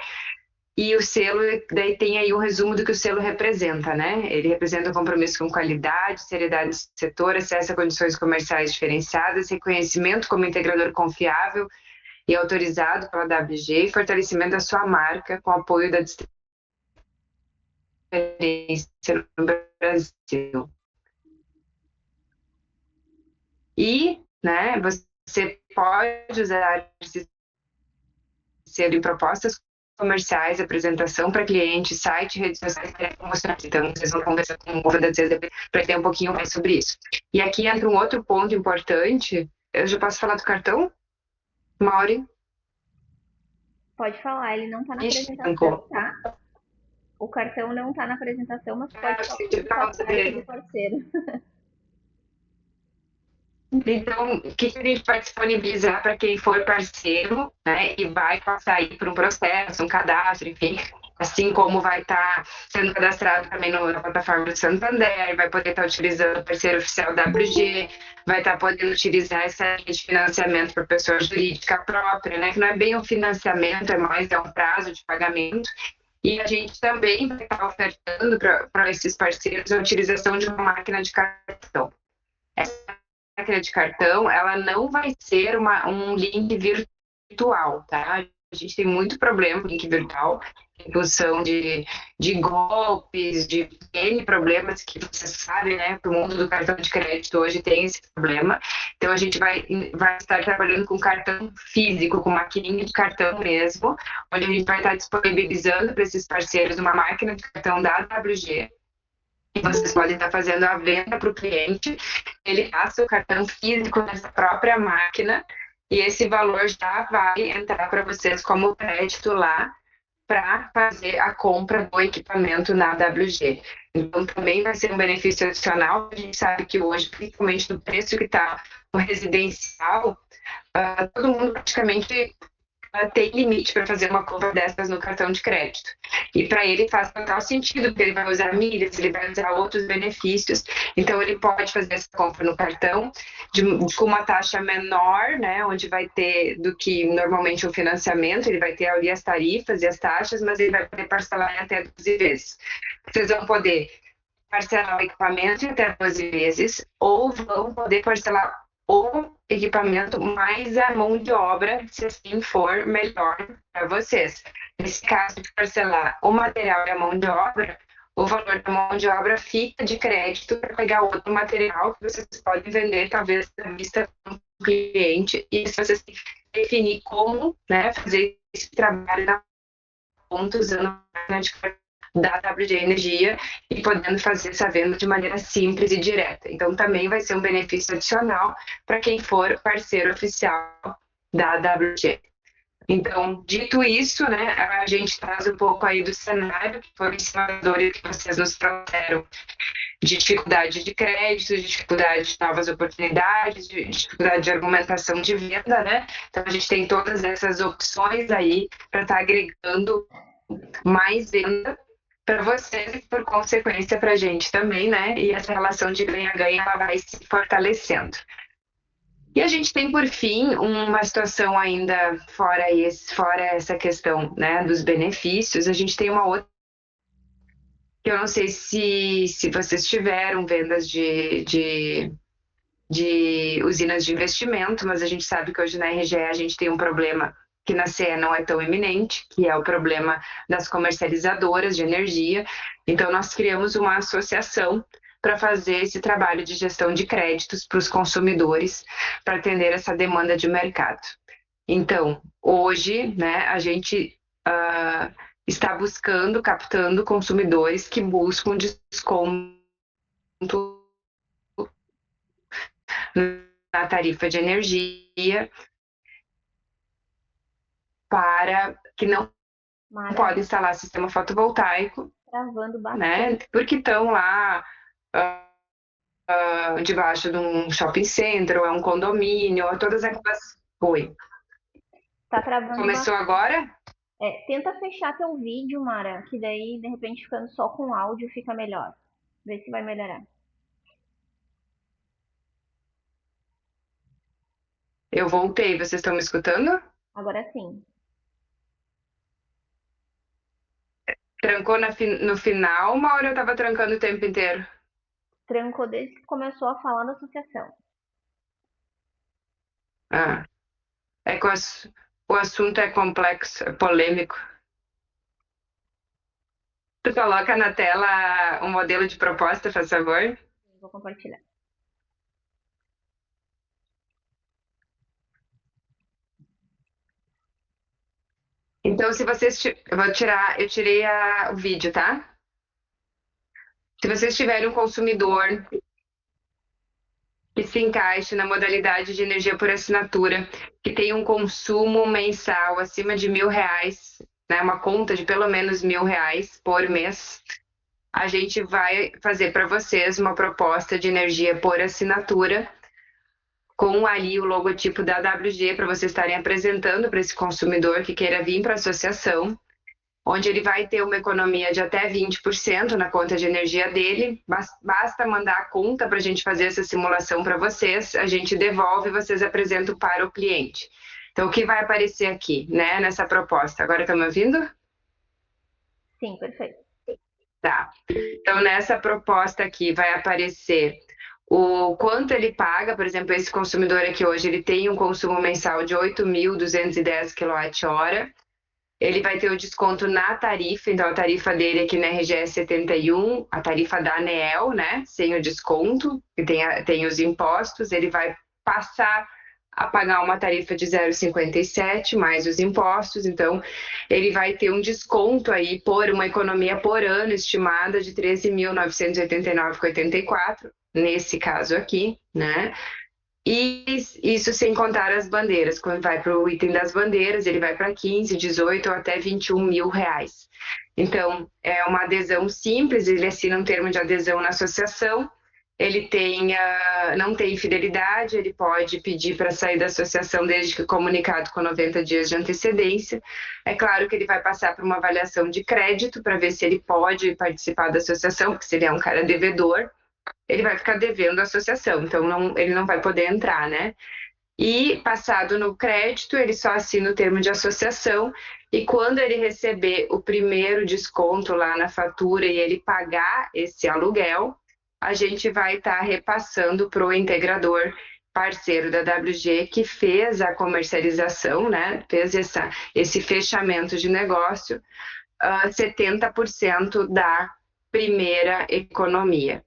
E o selo, daí tem aí um resumo do que o selo representa, né? Ele representa o compromisso com qualidade, seriedade do setor, acesso a condições comerciais diferenciadas, reconhecimento como integrador confiável e autorizado pela WG e fortalecimento da sua marca com apoio da distribuição no Brasil. E, né, você pode usar esse selo em propostas comerciais, apresentação para cliente, site, redes sociais promocionais. Então, vocês vão conversar com o da CSDB para ter um pouquinho mais sobre isso. E aqui entra um outro ponto importante. Eu já posso falar do cartão, Mauri? Pode falar, ele não está na Ixi, apresentação, tá? O cartão não está na apresentação, mas pode falar do parceiro. Então, o que a gente vai disponibilizar para quem for parceiro, né, e vai passar aí por um processo, um cadastro, enfim, assim como vai estar sendo cadastrado também na plataforma do Santander, vai poder estar utilizando o parceiro oficial WG, vai estar podendo utilizar essa linha de financiamento para pessoa jurídica própria, né, que não é bem um financiamento, é um prazo de pagamento. E a gente também vai estar ofertando para esses parceiros a utilização de uma máquina de cartão. Essa máquina de cartão, ela não vai ser um link virtual, tá? A gente tem muito problema com link virtual, em função de golpes, de N problemas que você sabe, né? Que o mundo do cartão de crédito hoje tem esse problema. Então, a gente vai estar trabalhando com cartão físico, com maquininha de cartão mesmo, onde a gente vai estar disponibilizando para esses parceiros uma máquina de cartão da WG. E vocês podem estar fazendo a venda para o cliente, ele passa o cartão físico nessa própria máquina e esse valor já vai entrar para vocês como crédito lá para fazer a compra do equipamento na WG. Então também vai ser um benefício adicional. A gente sabe que hoje, principalmente no preço que está no residencial, todo mundo praticamente tem limite para fazer uma compra dessas no cartão de crédito. E para ele faz total sentido, porque ele vai usar milhas, ele vai usar outros benefícios, então ele pode fazer essa compra no cartão com uma taxa menor, né, onde vai ter do que normalmente um financiamento, ele vai ter ali as tarifas e as taxas, mas ele vai poder parcelar em até 12 vezes. Vocês vão poder parcelar o equipamento em até 12 vezes, ou vão poder parcelar o equipamento mais a mão de obra, se assim for melhor para vocês. Nesse caso de parcelar o material e a mão de obra, o valor da mão de obra fica de crédito para pegar outro material que vocês podem vender, talvez, à vista do cliente, e se vocês têm que definir como, né, fazer esse trabalho na ponta usando a máquina de cartão da WG Energia e podendo fazer essa venda de maneira simples e direta. Então, também vai ser um benefício adicional para quem for parceiro oficial da WG. Então, dito isso, né, a gente traz um pouco aí do cenário, que foram os dores que vocês nos trouxeram, de dificuldade de crédito, de dificuldade de novas oportunidades, de dificuldade de argumentação de venda, né? Então, a gente tem todas essas opções aí para estar agregando mais venda para vocês e, por consequência, para a gente também, né? E essa relação de ganha-ganha ela vai se fortalecendo. E a gente tem, por fim, uma situação ainda fora essa questão, né, dos benefícios, a gente tem uma outra, que eu não sei se vocês tiveram vendas de usinas de investimento, mas a gente sabe que hoje na RGE a gente tem um problema que na CE não é tão eminente, que é o problema das comercializadoras de energia. Então, nós criamos uma associação para fazer esse trabalho de gestão de créditos para os consumidores, para atender essa demanda de mercado. Então, hoje, né, a gente está captando consumidores que buscam desconto na tarifa de energia para que não pode instalar sistema fotovoltaico, Travando bastante. né? Porque estão lá debaixo de um shopping center, ou é um condomínio, ou todas aquelas. Oi. Tá travando Começou bastante. agora? Tenta fechar teu vídeo, Mara, que daí, de repente, ficando só com áudio fica melhor. Vê se vai melhorar. Eu voltei, vocês estão me escutando? Agora sim. Trancou no final, uma hora eu estava trancando o tempo inteiro. Trancou desde que começou a falar da associação. Ah, o assunto é complexo, é polêmico. Tu coloca na tela um modelo de proposta, faz favor? Vou compartilhar. Então, se vocês. Eu tirei o vídeo, tá? Se vocês tiverem um consumidor que se encaixe na modalidade de energia por assinatura, que tem um consumo mensal acima de R$ 1.000, né, uma conta de pelo menos R$ 1.000 por mês, a gente vai fazer para vocês uma proposta de energia por assinatura com ali o logotipo da WG para vocês estarem apresentando para esse consumidor que queira vir para a associação, onde ele vai ter uma economia de até 20% na conta de energia dele. Basta mandar a conta para a gente fazer essa simulação para vocês, a gente devolve e vocês apresentam para o cliente. Então, o que vai aparecer aqui, né, nessa proposta? Agora estão me ouvindo? Sim, perfeito. Tá. Então, nessa proposta aqui vai aparecer o quanto ele paga. Por exemplo, esse consumidor aqui hoje, ele tem um consumo mensal de 8.210 kWh. Ele vai ter o desconto na tarifa, então a tarifa dele aqui na RGE é 71, a tarifa da ANEEL, né, sem o desconto, que tem os impostos, ele vai passar a pagar uma tarifa de 0,57 mais os impostos, então ele vai ter um desconto aí por uma economia por ano estimada de 13.989,84, nesse caso aqui, né? E isso sem contar as bandeiras. Quando vai para o item das bandeiras, ele vai para 15, 18 ou até 21 mil reais. Então, é uma adesão simples, ele assina um termo de adesão na associação não tem fidelidade, ele pode pedir para sair da associação desde que comunicado com 90 dias de antecedência. É claro que ele vai passar por uma avaliação de crédito para ver se ele pode participar da associação, porque se ele é um cara devedor, ele vai ficar devendo a associação, então ele não vai poder entrar, né? E passado no crédito, ele só assina o termo de associação, e quando ele receber o primeiro desconto lá na fatura e ele pagar esse aluguel, a gente vai estar repassando para o integrador parceiro da WG que fez a comercialização, né? Fez esse fechamento de negócio, 70% da primeira economia.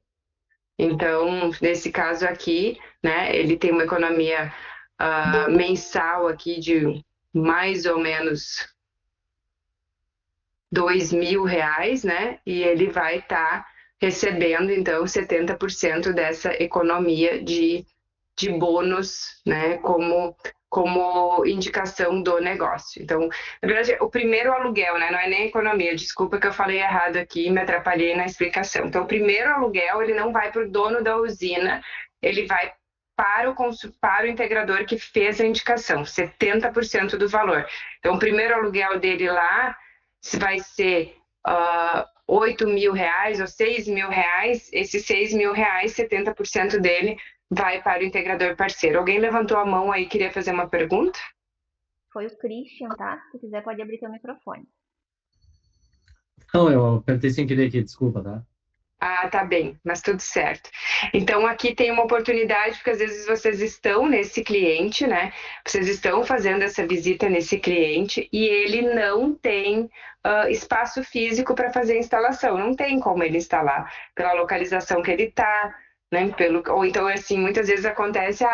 Então, nesse caso aqui, né, ele tem uma economia mensal aqui de mais ou menos R$ 2.000, né? E ele vai estar recebendo, então, 70% dessa economia de bônus, né? Como indicação do negócio. Então, na verdade, o primeiro aluguel, né? Não é nem economia. Desculpa que eu falei errado aqui, me atrapalhei na explicação. Então, o primeiro aluguel, ele não vai para o dono da usina, ele vai para o integrador que fez a indicação, 70% do valor. Então, o primeiro aluguel dele lá vai ser R$ 8.000 ou R$ 6.000. Esses R$ 6.000, 70% dele vai para o integrador parceiro. Alguém levantou a mão aí e queria fazer uma pergunta? Foi o Christian, tá? Se quiser, pode abrir teu microfone. Não, eu apertei sem querer aqui, desculpa, tá? Ah, tá bem, mas tudo certo. Então, aqui tem uma oportunidade, porque às vezes vocês estão nesse cliente, né? Vocês estão fazendo essa visita nesse cliente e ele não tem espaço físico para fazer a instalação, não tem como ele instalar pela localização que ele está, né? Ou então, assim, muitas vezes acontece,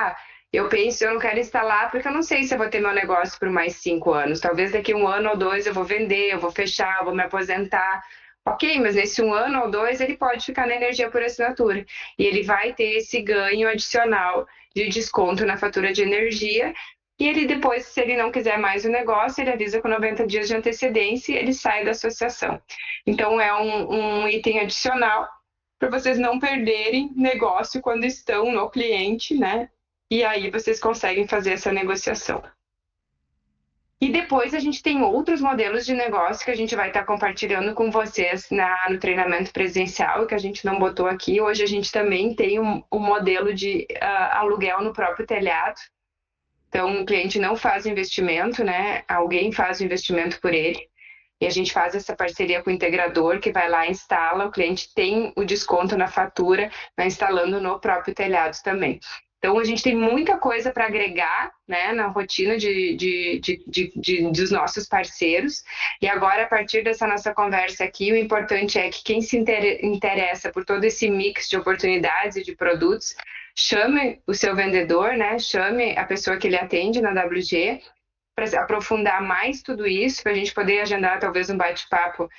eu penso, eu não quero instalar porque eu não sei se eu vou ter meu negócio por mais 5 anos. Talvez daqui 1 ano ou 2 eu vou vender, eu vou fechar, eu vou me aposentar. Ok, mas nesse 1 ano ou 2 ele pode ficar na energia por assinatura e ele vai ter esse ganho adicional de desconto na fatura de energia e ele depois, se ele não quiser mais o negócio, ele avisa com 90 dias de antecedência e ele sai da associação. Então é um item adicional para vocês não perderem negócio quando estão no cliente, né? E aí vocês conseguem fazer essa negociação. E depois a gente tem outros modelos de negócio que a gente vai estar compartilhando com vocês no treinamento presencial, que a gente não botou aqui. Hoje a gente também tem um modelo de aluguel no próprio telhado. Então, o cliente não faz o investimento, né? Alguém faz o investimento por ele. E a gente faz essa parceria com o integrador, que vai lá e instala. O cliente tem o desconto na fatura, vai instalando no próprio telhado também. Então, a gente tem muita coisa para agregar, né, na rotina dos nossos parceiros. E agora, a partir dessa nossa conversa aqui, o importante é que quem se interessa por todo esse mix de oportunidades e de produtos, chame o seu vendedor, né, chame a pessoa que ele atende na WG, para aprofundar mais tudo isso, para a gente poder agendar talvez um bate-papo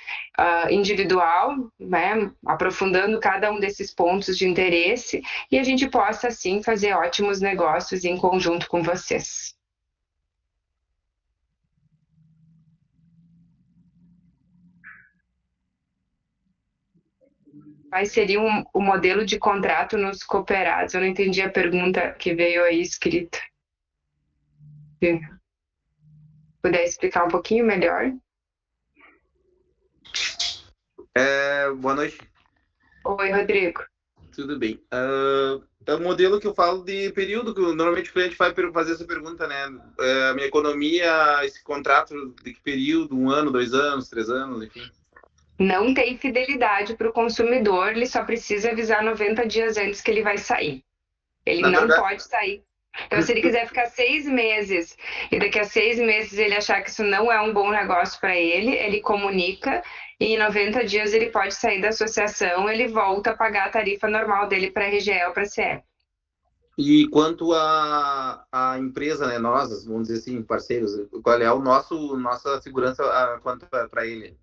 individual, né, aprofundando cada um desses pontos de interesse, e a gente possa, assim, fazer ótimos negócios em conjunto com vocês. Quais seriam o modelo de contrato nos cooperados? Eu não entendi a pergunta que veio aí escrita. Se puder explicar um pouquinho melhor? Boa noite. Oi, Rodrigo. Tudo bem. É o modelo que eu falo de período, que normalmente o cliente vai fazer essa pergunta, né? A minha economia, esse contrato de que período? 1 ano, 2 anos, 3 anos, enfim. Não tem fidelidade para o consumidor, ele só precisa avisar 90 dias antes que ele vai sair. Ele não pode sair. Então, se ele quiser ficar 6 meses e daqui a 6 meses ele achar que isso não é um bom negócio para ele, ele comunica e em 90 dias ele pode sair da associação, ele volta a pagar a tarifa normal dele para a RGE ou para a CE. E quanto a empresa, né, nós, vamos dizer assim, parceiros, qual é nossa segurança quanto para ele?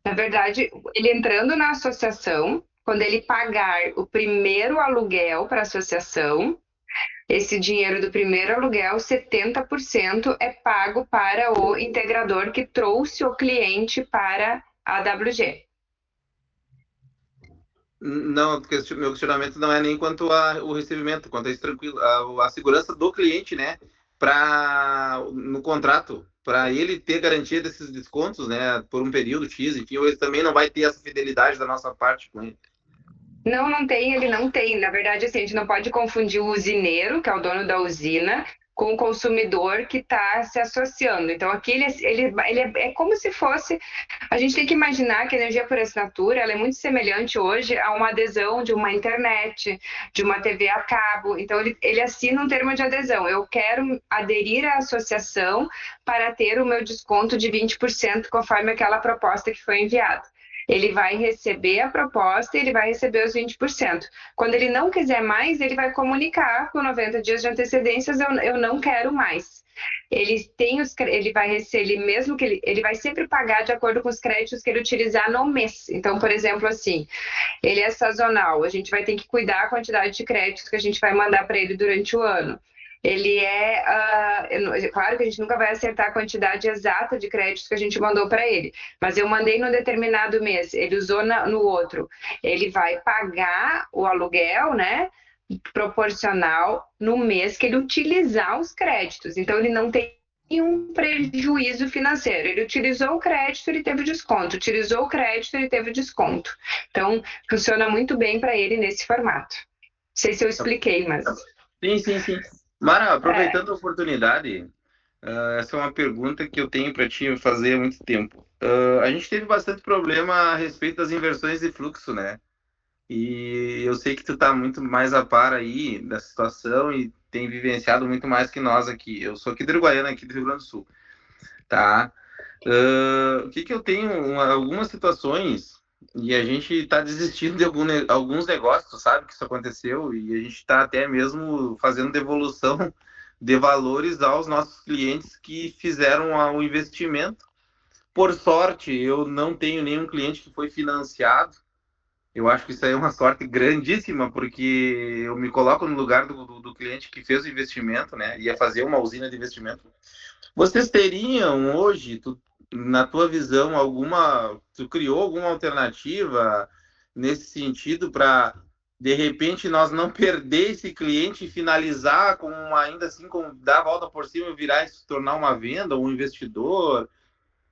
Na verdade, ele entrando na associação, quando ele pagar o primeiro aluguel para a associação, esse dinheiro do primeiro aluguel, 70% é pago para o integrador que trouxe o cliente para a WG. Não, meu questionamento não é nem quanto ao recebimento, quanto a isso tranquilo, a segurança do cliente, né, no contrato, para ele ter garantia desses descontos, né, por um período X, enfim, ou ele também não vai ter essa fidelidade da nossa parte com ele. Não, não tem, ele não tem. Na verdade, assim, a gente não pode confundir o usineiro, que é o dono da usina, com o consumidor que está se associando. Então, aqui é como se fosse. A gente tem que imaginar que a energia por assinatura ela é muito semelhante hoje a uma adesão de uma internet, de uma TV a cabo. Então, ele assina um termo de adesão. Eu quero aderir à associação para ter o meu desconto de 20% conforme aquela proposta que foi enviada. Ele vai receber a proposta e ele vai receber os 20%. Quando ele não quiser mais, ele vai comunicar com 90 dias de antecedências, eu não quero mais. Ele vai receber, mesmo que ele vai sempre pagar de acordo com os créditos que ele utilizar no mês. Então, por exemplo, assim, ele é sazonal, a gente vai ter que cuidar a quantidade de créditos que a gente vai mandar para ele durante o ano. Ele claro que a gente nunca vai acertar a quantidade exata de créditos que a gente mandou para ele, mas eu mandei num determinado mês, ele usou no outro. Ele vai pagar o aluguel, né? Proporcional no mês que ele utilizar os créditos. Então, ele não tem um prejuízo financeiro. Ele utilizou o crédito, ele teve desconto. Utilizou o crédito, ele teve desconto. Então, funciona muito bem para ele nesse formato. Não sei se eu expliquei, mas... Sim. Mara, aproveitando a oportunidade, essa é uma pergunta que eu tenho para ti fazer há muito tempo. A gente teve bastante problema a respeito das inversões de fluxo, né? E eu sei que tu tá muito mais a par aí da situação e tem vivenciado muito mais que nós aqui. Eu sou aqui de Uruguaiana, aqui do Rio Grande do Sul, tá? O que eu tenho? Algumas situações e a gente está desistindo de alguns negócios, sabe? Que isso aconteceu e a gente está até mesmo fazendo devolução de valores aos nossos clientes que fizeram o investimento. Por sorte, eu não tenho nenhum cliente que foi financiado. Eu acho que isso aí é uma sorte grandíssima, porque eu me coloco no lugar do cliente que fez o investimento, né? Ia fazer uma usina de investimento. Vocês teriam hoje, na tua visão, tu criou alguma alternativa nesse sentido para, de repente, nós não perder esse cliente e finalizar ainda assim, com dar a volta por cima e virar e se tornar uma venda, um investidor?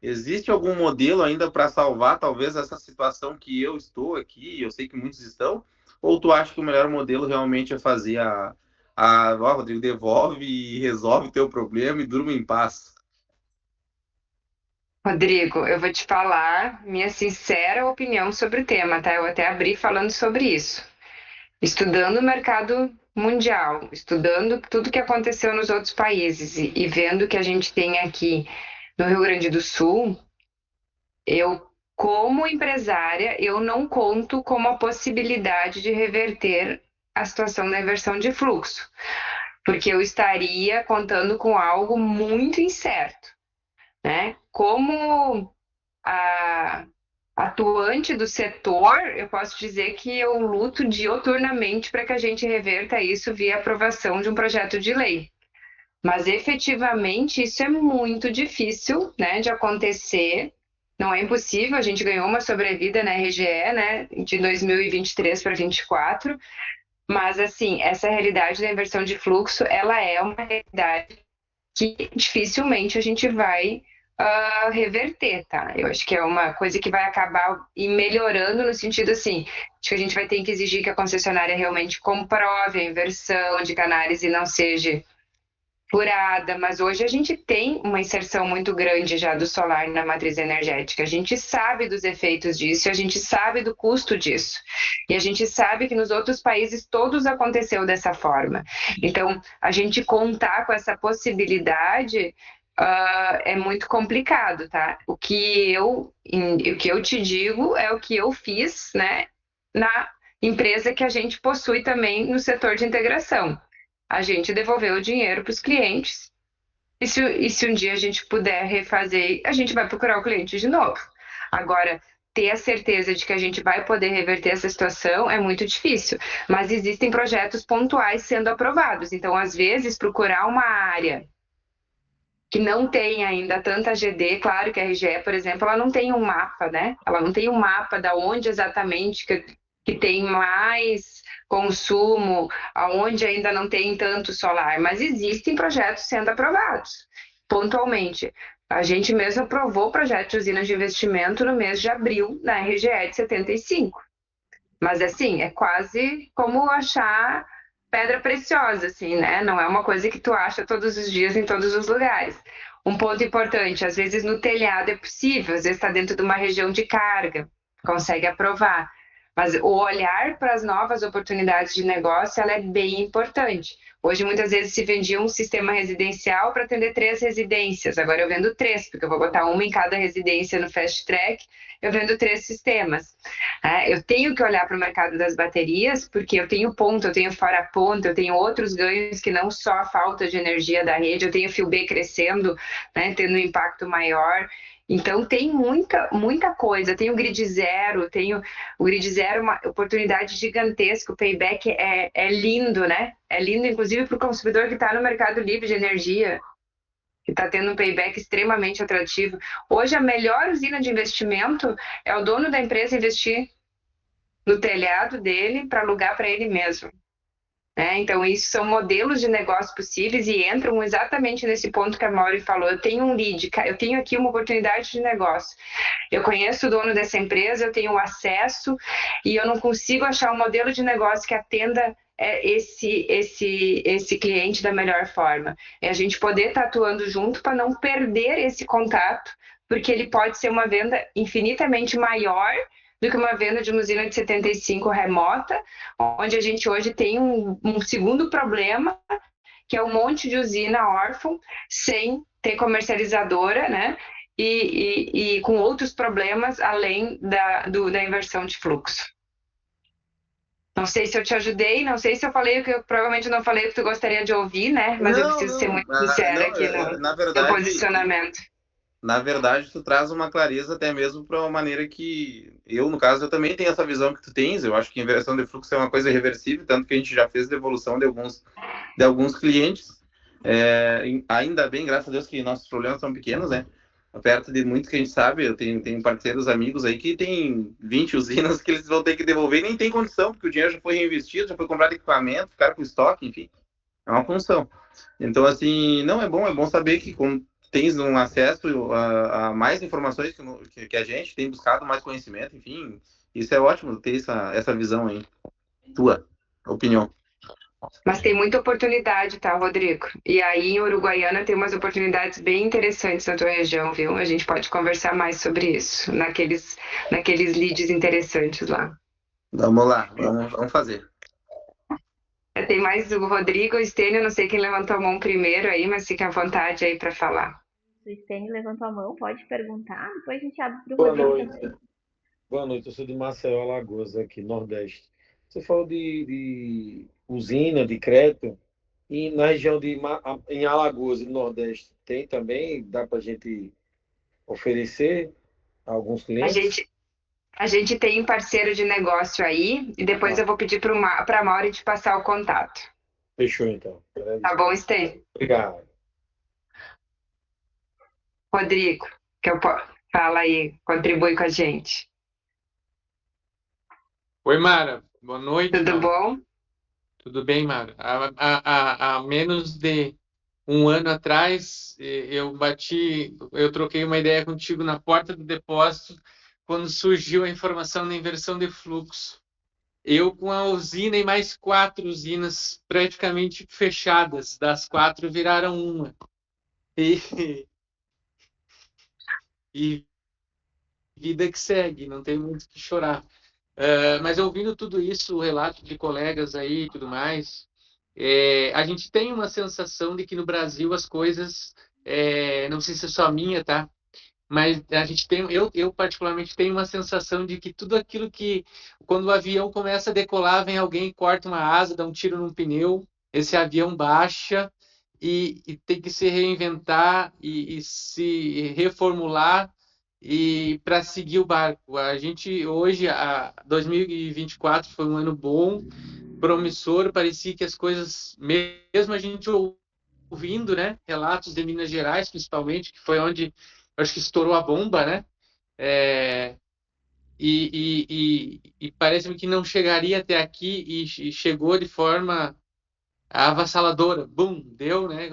Existe algum modelo ainda para salvar, talvez, essa situação que eu estou aqui, eu sei que muitos estão, ou tu acha que o melhor modelo realmente é fazer Rodrigo, devolve e resolve o teu problema e durma em paz? Rodrigo, eu vou te falar minha sincera opinião sobre o tema, tá? Eu até abri falando sobre isso. Estudando o mercado mundial, estudando tudo que aconteceu nos outros países e vendo o que a gente tem aqui no Rio Grande do Sul, eu, como empresária, eu não conto com a possibilidade de reverter a situação da inversão de fluxo, porque eu estaria contando com algo muito incerto, né? Como a atuante do setor, eu posso dizer que eu luto dioturnamente para que a gente reverta isso via aprovação de um projeto de lei. Mas efetivamente isso é muito difícil, né, de acontecer. Não é impossível, a gente ganhou uma sobrevida na RGE, né, de 2023 para 2024, mas assim, essa realidade da inversão de fluxo, ela é uma realidade que dificilmente a gente vai reverter, tá? Eu acho que é uma coisa que vai acabar melhorando no sentido assim, acho que a gente vai ter que exigir que a concessionária realmente comprove a inversão de canais e não seja furada, mas hoje a gente tem uma inserção muito grande já do solar na matriz energética. A gente sabe dos efeitos disso, a gente sabe do custo disso. E a gente sabe que nos outros países todos aconteceu dessa forma. Então, a gente contar com essa possibilidade é muito complicado, tá? O que eu te digo é o que eu fiz, né, na empresa que a gente possui também no setor de integração. A gente devolveu o dinheiro para os clientes. E se um dia a gente puder refazer, a gente vai procurar o cliente de novo. Agora, ter a certeza de que a gente vai poder reverter essa situação é muito difícil. Mas existem projetos pontuais sendo aprovados. Então, às vezes, procurar uma área que não tem ainda tanta GD, claro que a RGE, por exemplo, ela não tem um mapa, né? Ela não tem um mapa da onde exatamente que tem mais consumo, aonde ainda não tem tanto solar, mas existem projetos sendo aprovados pontualmente. A gente mesmo aprovou o projeto de usina de investimento no mês de abril na RGE de 75. Mas assim, é quase como achar pedra preciosa, assim, né? Não é uma coisa que tu acha todos os dias em todos os lugares. Um ponto importante, às vezes no telhado é possível, às vezes está dentro de uma região de carga, consegue aprovar. Mas o olhar para as novas oportunidades de negócio, ela é bem importante. Hoje, muitas vezes, se vendia um sistema residencial para atender 3 residências. Agora eu vendo 3, porque eu vou botar uma em cada residência no Fast Track, eu vendo 3 sistemas. Eu tenho que olhar para o mercado das baterias, porque eu tenho ponto, eu tenho fora ponto, eu tenho outros ganhos que não só a falta de energia da rede, eu tenho fio B crescendo, né, tendo um impacto maior. Então tem muita coisa. Tem o grid zero, uma oportunidade gigantesca. O payback é lindo, né? É lindo, inclusive, para o consumidor que está no mercado livre de energia, que está tendo um payback extremamente atrativo. Hoje, a melhor usina de investimento é o dono da empresa investir no telhado dele para alugar para ele mesmo. Então, isso são modelos de negócio possíveis e entram exatamente nesse ponto que a Mauri falou. Eu tenho um lead, eu tenho aqui uma oportunidade de negócio. Eu conheço o dono dessa empresa, eu tenho acesso e eu não consigo achar um modelo de negócio que atenda esse cliente da melhor forma. É a gente poder estar atuando junto para não perder esse contato, porque ele pode ser uma venda infinitamente maior do que uma venda de uma usina de 75 remota, onde a gente hoje tem um segundo problema, que é um monte de usina órfã, sem ter comercializadora, né? E com outros problemas além da inversão de fluxo. Não sei se eu te ajudei, não sei se eu falei o que eu provavelmente não falei o que tu gostaria de ouvir, né? Mas eu preciso ser muito sincera aqui no posicionamento. Na verdade, tu traz uma clareza até mesmo para uma maneira que eu, no caso, eu também tenho essa visão que tu tens. Eu acho que inversão de fluxo é uma coisa irreversível, tanto que a gente já fez devolução de alguns clientes. Ainda bem, graças a Deus, que nossos problemas são pequenos, né? Perto de muito que a gente sabe, eu tenho parceiros, amigos aí que tem 20 usinas que eles vão ter que devolver e nem tem condição, porque o dinheiro já foi reinvestido, já foi comprado equipamento, ficaram com estoque, enfim. É uma função. Então, assim, não é bom saber que como tens um acesso a mais informações que a gente tem buscado mais conhecimento, enfim, isso é ótimo ter essa visão aí, tua opinião. Mas tem muita oportunidade, tá, Rodrigo? E aí em Uruguaiana tem umas oportunidades bem interessantes na tua região, viu? A gente pode conversar mais sobre isso, naqueles leads interessantes lá. Vamos lá, vamos fazer. Tem mais o Rodrigo, o Estênio, não sei quem levantou a mão primeiro aí, mas fica à vontade aí para falar. O Estênio levantou a mão, pode perguntar, depois a gente abre para o Boa Rodrigo noite. também. Boa noite, eu sou de Maceió, Alagoas, aqui, Nordeste. Você falou de usina, de crédito, e na região em Alagoas e Nordeste tem também, dá para a gente oferecer a alguns clientes? A gente tem parceiro de negócio aí, e depois eu vou pedir para a Mauri te passar o contato. Fechou, então. Tá bom, Estênio? Obrigado. Rodrigo, fala aí, contribui com a gente. Oi, Mara. Boa noite. Tudo bom? Tudo bem, Mara. Há menos de um ano atrás, eu troquei uma ideia contigo na porta do depósito, quando surgiu a informação da inversão de fluxo. Eu com a usina e mais 4 usinas praticamente fechadas, das 4 viraram uma. E vida que segue, não tem muito o que chorar. Mas ouvindo tudo isso, o relato de colegas aí e tudo mais, a gente tem uma sensação de que no Brasil as coisas, não sei se é só minha, tá? Mas a gente tem, eu particularmente tenho uma sensação de que tudo aquilo que, quando o avião começa a decolar, vem alguém, corta uma asa, dá um tiro num pneu, esse avião baixa e tem que se reinventar e se reformular e para seguir o barco. A gente hoje, 2024 foi um ano bom, promissor, parecia que as coisas, mesmo a gente ouvindo, né, relatos de Minas Gerais, principalmente, que foi onde acho que estourou a bomba, né? e parece-me que não chegaria até aqui e chegou de forma avassaladora. Bum, deu, né?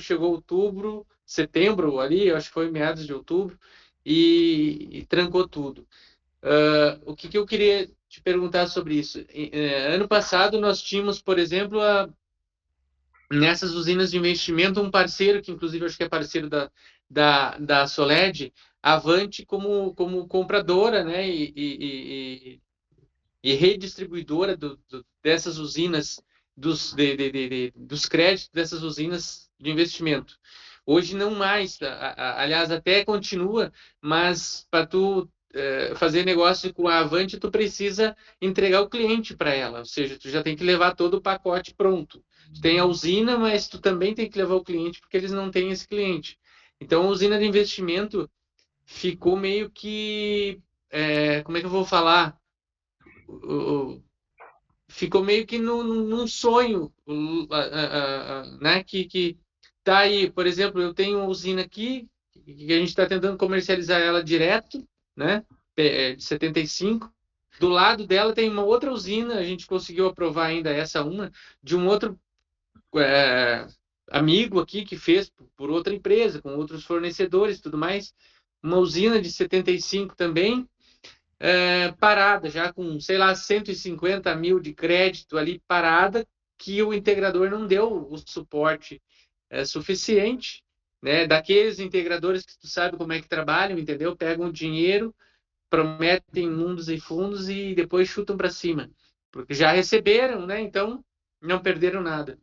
Chegou outubro, setembro ali, eu acho que foi meados de outubro, e trancou tudo. O que eu queria te perguntar sobre isso? Ano passado nós tínhamos, por exemplo, nessas usinas de investimento, um parceiro, que inclusive acho que é parceiro da Soled, Avante, como compradora, né? E redistribuidora dessas usinas, dos créditos dessas usinas de investimento. Hoje não mais, aliás, até continua, mas para tu fazer negócio com a Avante, tu precisa entregar o cliente para ela, ou seja, tu já tem que levar todo o pacote pronto. Tu tem a usina, mas tu também tem que levar o cliente, porque eles não têm esse cliente. Então, a usina de investimento ficou meio que, como é que eu vou falar? Ficou meio que num sonho, né? Que tá aí, por exemplo, eu tenho uma usina aqui que a gente está tentando comercializar ela direto, né? De 75. Do lado dela tem uma outra usina, a gente conseguiu aprovar ainda essa uma, de um outro amigo aqui que fez por outra empresa, com outros fornecedores e tudo mais. Uma usina de 75 também, parada, já com, sei lá, 150 mil de crédito ali parada, que o integrador não deu o suporte suficiente, né? Daqueles integradores que tu sabe como é que trabalham, entendeu? Pegam o dinheiro, prometem mundos e fundos e depois chutam para cima, porque já receberam, né? Então não perderam nada.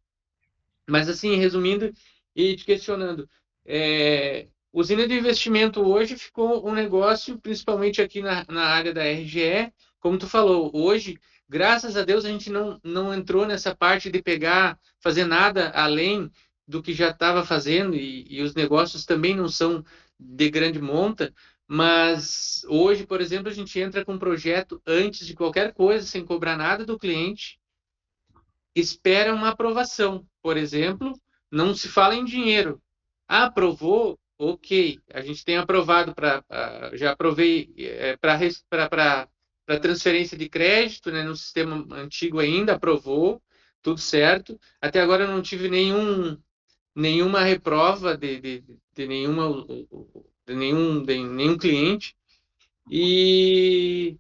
Mas assim, resumindo e te questionando, usina de investimento hoje ficou um negócio, principalmente aqui na área da RGE, como tu falou, hoje, graças a Deus, a gente não entrou nessa parte de fazer nada além do que já estava fazendo, e os negócios também não são de grande monta, mas hoje, por exemplo, a gente entra com um projeto antes de qualquer coisa, sem cobrar nada do cliente, espera uma aprovação. Por exemplo, não se fala em dinheiro. Ah, aprovou? Ok. A gente tem aprovado já aprovei para transferência de crédito, né, no sistema antigo ainda, aprovou, tudo certo. Até agora eu não tive nenhuma reprova de nenhum cliente. E,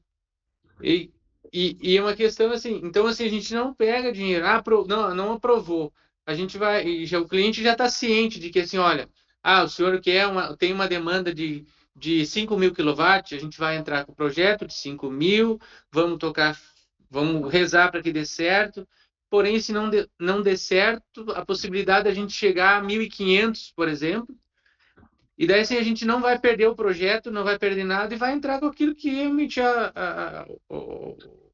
e, e é uma questão assim, então assim, a gente não pega dinheiro, não aprovou. A gente vai, o cliente já está ciente de que assim, olha, o senhor tem uma demanda de 5 mil quilowatts, a gente vai entrar com o projeto de 5 mil, vamos rezar para que dê certo. Porém, se não der certo, a possibilidade da gente chegar a 1.500, por exemplo, e daí assim, a gente não vai perder o projeto, não vai perder nada e vai entrar com aquilo que realmente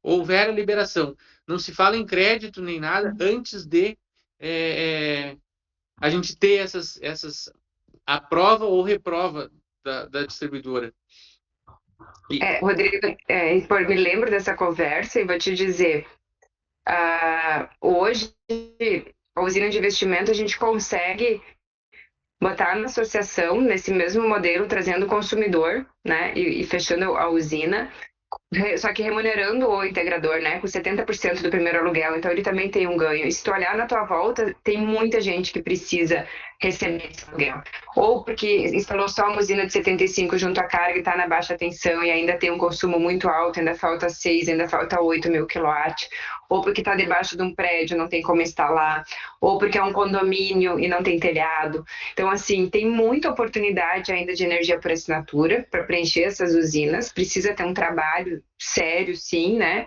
houver a liberação. Não se fala em crédito nem nada antes de a gente ter aprova ou reprova da distribuidora. Rodrigo, me lembro dessa conversa e vou te dizer, hoje a usina de investimento a gente consegue botar na associação, nesse mesmo modelo, trazendo o consumidor, né, e fechando a usina, só que remunerando o integrador, né, com 70% do primeiro aluguel, então ele também tem um ganho. E se tu olhar na tua volta, tem muita gente que precisa receber esse aluguel. Ou porque instalou só uma usina de 75 junto à carga e está na baixa tensão e ainda tem um consumo muito alto, ainda falta 6, ainda falta 8 mil quilowatts. Ou porque está debaixo de um prédio, não tem como instalar. Ou porque é um condomínio e não tem telhado. Então, assim, tem muita oportunidade ainda de energia por assinatura para preencher essas usinas. Precisa ter um trabalho sério, sim, né?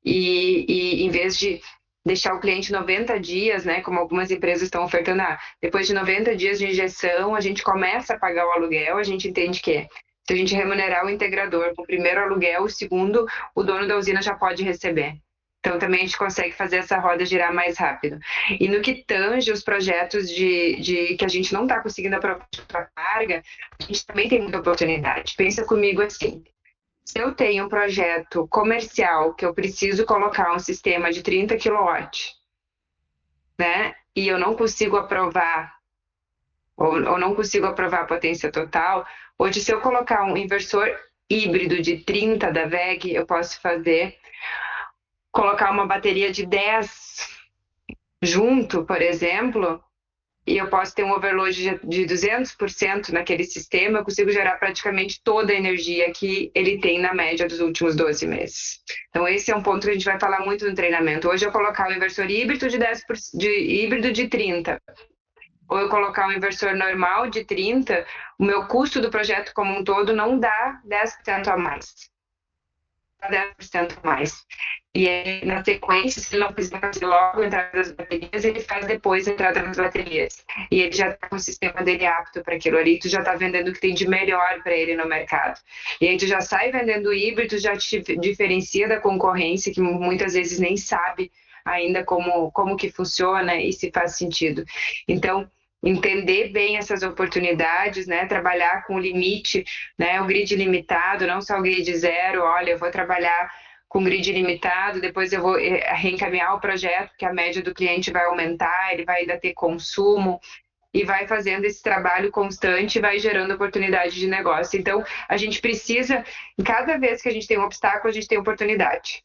E em vez de deixar o cliente 90 dias, né, como algumas empresas estão ofertando, depois de 90 dias de injeção, a gente começa a pagar o aluguel, a gente entende que se a gente remunerar o integrador com o primeiro aluguel, o segundo, o dono da usina já pode receber. Então, também a gente consegue fazer essa roda girar mais rápido. E no que tange os projetos de que a gente não está conseguindo aprovar para carga, a gente também tem muita oportunidade. Pensa comigo assim, se eu tenho um projeto comercial que eu preciso colocar um sistema de 30 kW, né, e eu não consigo aprovar, ou não consigo aprovar a potência total, hoje se eu colocar um inversor híbrido de 30 da WEG, eu posso colocar uma bateria de 10 junto, por exemplo, e eu posso ter um overload de 200% naquele sistema, eu consigo gerar praticamente toda a energia que ele tem na média dos últimos 12 meses. Então, esse é um ponto que a gente vai falar muito no treinamento. Hoje, eu colocar um inversor híbrido de 30, ou eu colocar um inversor normal de 30, o meu custo do projeto como um todo não dá 10% a mais. 10% a mais. E aí, na sequência, se ele não fizer fazer logo a entrada das baterias, ele faz depois a entrada das baterias. E ele já está com o sistema dele apto para aquilo ali, tu já está vendendo o que tem de melhor para ele no mercado. E aí tu já sai vendendo híbrido, já te diferencia da concorrência, que muitas vezes nem sabe ainda como que funciona e se faz sentido. Então, entender bem essas oportunidades, né? Trabalhar com o limite, né? O grid limitado, não só o grid zero. Olha, eu vou trabalhar com grid limitado, depois eu vou reencaminhar o projeto, que a média do cliente vai aumentar, ele vai ainda ter consumo, e vai fazendo esse trabalho constante, vai gerando oportunidade de negócio. Então, a gente precisa, cada vez que a gente tem um obstáculo, a gente tem oportunidade.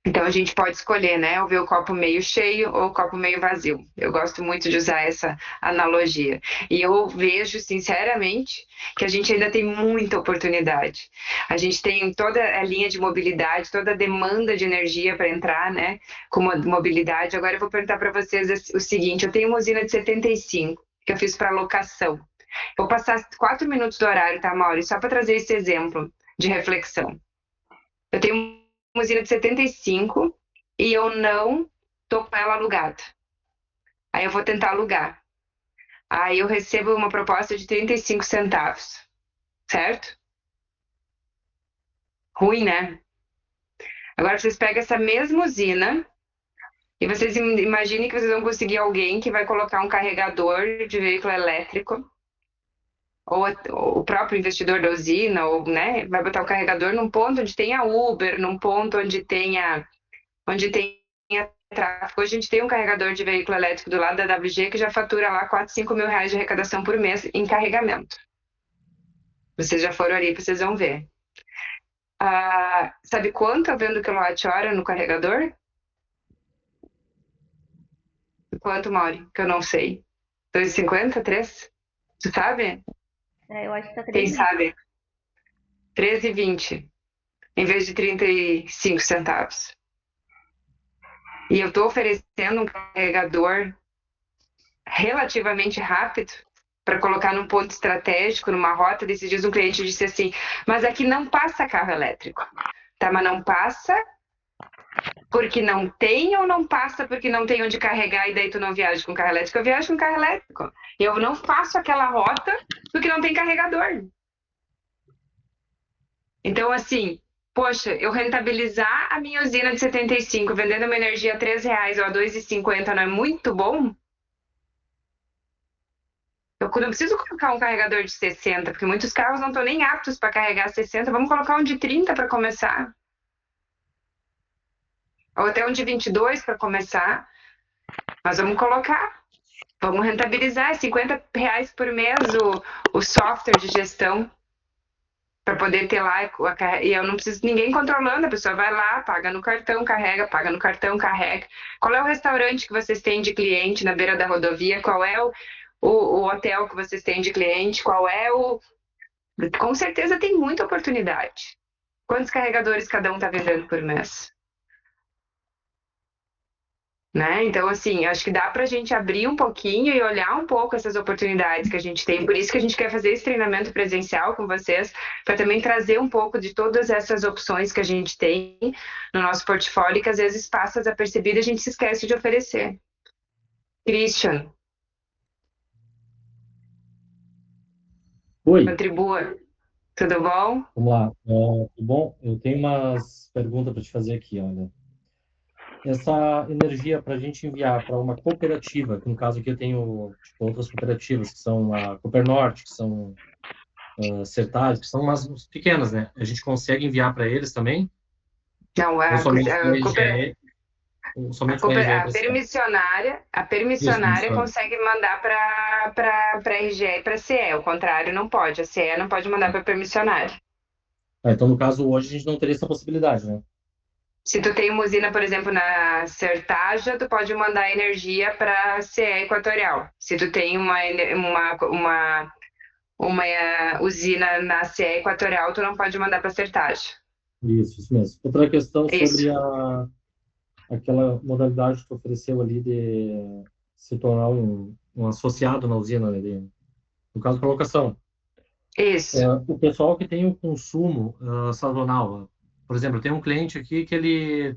Então, a gente pode escolher, né? Ou ver o copo meio cheio ou o copo meio vazio. Eu gosto muito de usar essa analogia. E eu vejo, sinceramente, que a gente ainda tem muita oportunidade. A gente tem toda a linha de mobilidade, toda a demanda de energia para entrar, né? Com mobilidade. Agora, eu vou perguntar para vocês o seguinte. Eu tenho uma usina de 75, que eu fiz para locação. Eu vou passar 4 minutos do horário, tá, Mauri? Só para trazer esse exemplo de reflexão. Eu tenho uma usina de 75 e eu não tô com ela alugada. Aí eu vou tentar alugar. Aí eu recebo uma proposta de 35 centavos. Certo? Ruim, né? Agora vocês pegam essa mesma usina e vocês imaginem que vocês vão conseguir alguém que vai colocar um carregador de veículo elétrico, ou o próprio investidor da usina, ou, né, vai botar o carregador num ponto onde tenha Uber, num ponto onde tenha tráfego. Hoje a gente tem um carregador de veículo elétrico do lado da WG que já fatura lá 4, 5 mil reais de arrecadação por mês em carregamento. Vocês já foram ali, vocês vão ver. Sabe quanto eu vendo quilowatt-hora no carregador? Quanto, Mauri? Que eu não sei. 2,50? 3? Tu sabe? Eu acho que tá Quem 3,20. sabe? 13,20 em vez de 35 centavos. E eu estou oferecendo um carregador relativamente rápido para colocar num ponto estratégico, numa rota. Desses dias um cliente disse assim, mas aqui não passa carro elétrico. Tá, mas não passa porque não tem ou não passa porque não tem onde carregar e daí tu não viaja com carro elétrico? Eu viajo com carro elétrico. Eu não faço aquela rota porque não tem carregador. Então, assim, poxa, eu rentabilizar a minha usina de 75, vendendo uma energia a R$3 ou a R$2,50 não é muito bom? Eu não preciso colocar um carregador de 60, porque muitos carros não estão nem aptos para carregar 60. Vamos colocar um de 30 para começar. Ou até um de 22 para começar. Mas vamos colocar. Vamos rentabilizar. R$50 por mês o software de gestão. Para poder ter lá, e eu não preciso de ninguém controlando, a pessoa vai lá, paga no cartão, carrega, paga no cartão, carrega. Qual é o restaurante que vocês têm de cliente na beira da rodovia? Qual é o hotel que vocês têm de cliente? Qual é o... Com certeza tem muita oportunidade. Quantos carregadores cada um está vendendo por mês? Né? Então, assim, acho que dá para a gente abrir um pouquinho e olhar um pouco essas oportunidades que a gente tem. Por isso que a gente quer fazer esse treinamento presencial com vocês, para também trazer um pouco de todas essas opções que a gente tem no nosso portfólio, que às vezes passa desapercebido e a gente se esquece de oferecer. Christian. Oi. Contribua. Tudo bom? Vamos lá. Tudo bom? Eu tenho umas perguntas para te fazer aqui, olha. Essa energia para a gente enviar para uma cooperativa, que no caso aqui eu tenho outras cooperativas, que são a Coopernorte, que são Certares, que são umas pequenas, né? A gente consegue enviar para eles também? Não, Ou somente para a permissionária consegue mandar para a RGE e para a CE, o contrário não pode, a CE não pode mandar para a permissionária. Então, no caso, hoje a gente não teria essa possibilidade, né? Se tu tem uma usina, por exemplo, na Sertaja, tu pode mandar energia para a CE Equatorial. Se tu tem uma usina na CE Equatorial, tu não pode mandar para a Sertaja. Isso mesmo. Outra questão Isso. sobre aquela modalidade que tu ofereceu ali de se tornar um associado na usina, né? No caso, colocação. Isso. O pessoal que tem o consumo sazonal, por exemplo, eu tenho um cliente aqui que ele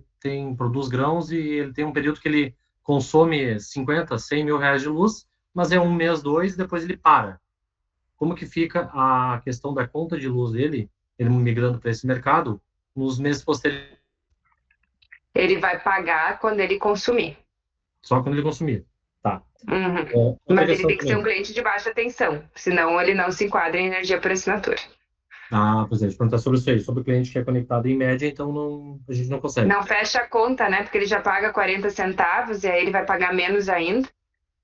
produz grãos e ele tem um período que ele consome 50, 100 mil reais de luz, mas é um mês, dois, depois ele para. Como que fica a questão da conta de luz dele, ele migrando para esse mercado, nos meses posteriores, Ele vai pagar quando ele consumir. só quando ele consumir? Tá. Uhum. Outra Mas ele questão tem que ser um também. cliente de baixa tensão, senão ele não se enquadra em energia por assinatura. Pois é, de perguntar sobre isso aí, sobre o cliente que é conectado em média, então não, a gente não consegue. Não fecha a conta, né? Porque ele já paga 40 centavos e aí ele vai pagar menos ainda.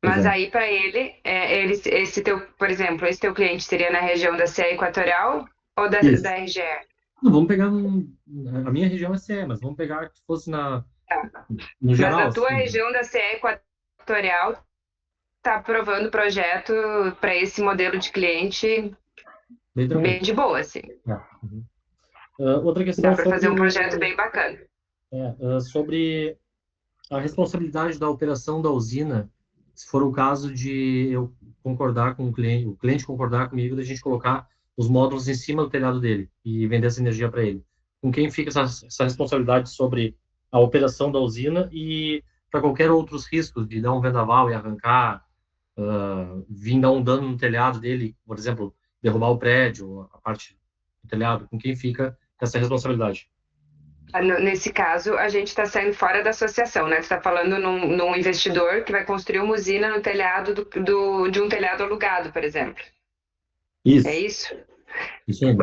Pois Mas é. aí para esse teu, por exemplo, esse teu cliente seria na região da CE Equatorial ou da Isso. RGE? Não, vamos pegar a minha região é CE, mas vamos pegar que fosse no Mas geral, a tua assim, região da CE Equatorial está aprovando projeto para esse modelo de cliente bem tranquilo. bem de boa, assim. Uhum. Outra Dá questão para fazer um projeto bem bacana. sobre a responsabilidade da operação da usina, se for o caso de eu concordar com o cliente concordar comigo, da gente colocar os módulos em cima do telhado dele e vender essa energia para ele. Com quem fica essa responsabilidade sobre a operação da usina e para qualquer outros riscos de dar um vendaval e arrancar, vir dar um dano no telhado dele, por exemplo, derrubar o prédio, a parte do telhado, com quem fica essa responsabilidade? Nesse caso, a gente está saindo fora da associação, né? Tu está falando num investidor que vai construir uma usina no telhado de um telhado alugado, por exemplo. É Isso, isso? isso mesmo.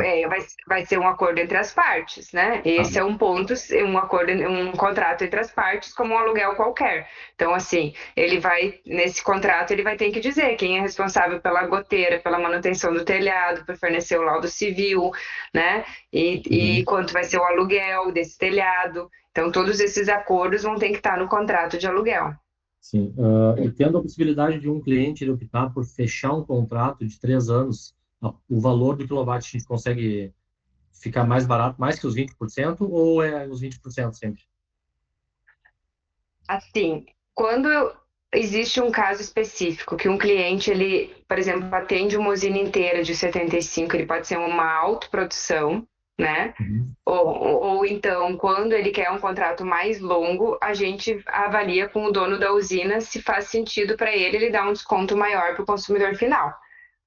Vai ser um acordo entre as partes, né? Tá. Esse é um ponto, um acordo, um contrato entre as partes, como um aluguel qualquer. Então, assim, nesse contrato, ele vai ter que dizer quem é responsável pela goteira, pela manutenção do telhado, por fornecer o laudo civil, né? E Uhum. quanto vai ser o aluguel desse telhado. Então, todos esses acordos vão ter que estar no contrato de aluguel. Sim, e tendo a possibilidade de um cliente ele optar por fechar um contrato de 3 anos, o valor do quilowatt a gente consegue ficar mais barato, mais que os 20%, ou é os 20% sempre? Assim, quando existe um caso específico que um cliente, ele, por exemplo, atende uma usina inteira de 75, ele pode ser uma autoprodução, né? Uhum. Ou então, quando ele quer um contrato mais longo, a gente avalia com o dono da usina se faz sentido para ele dar um desconto maior para o consumidor final.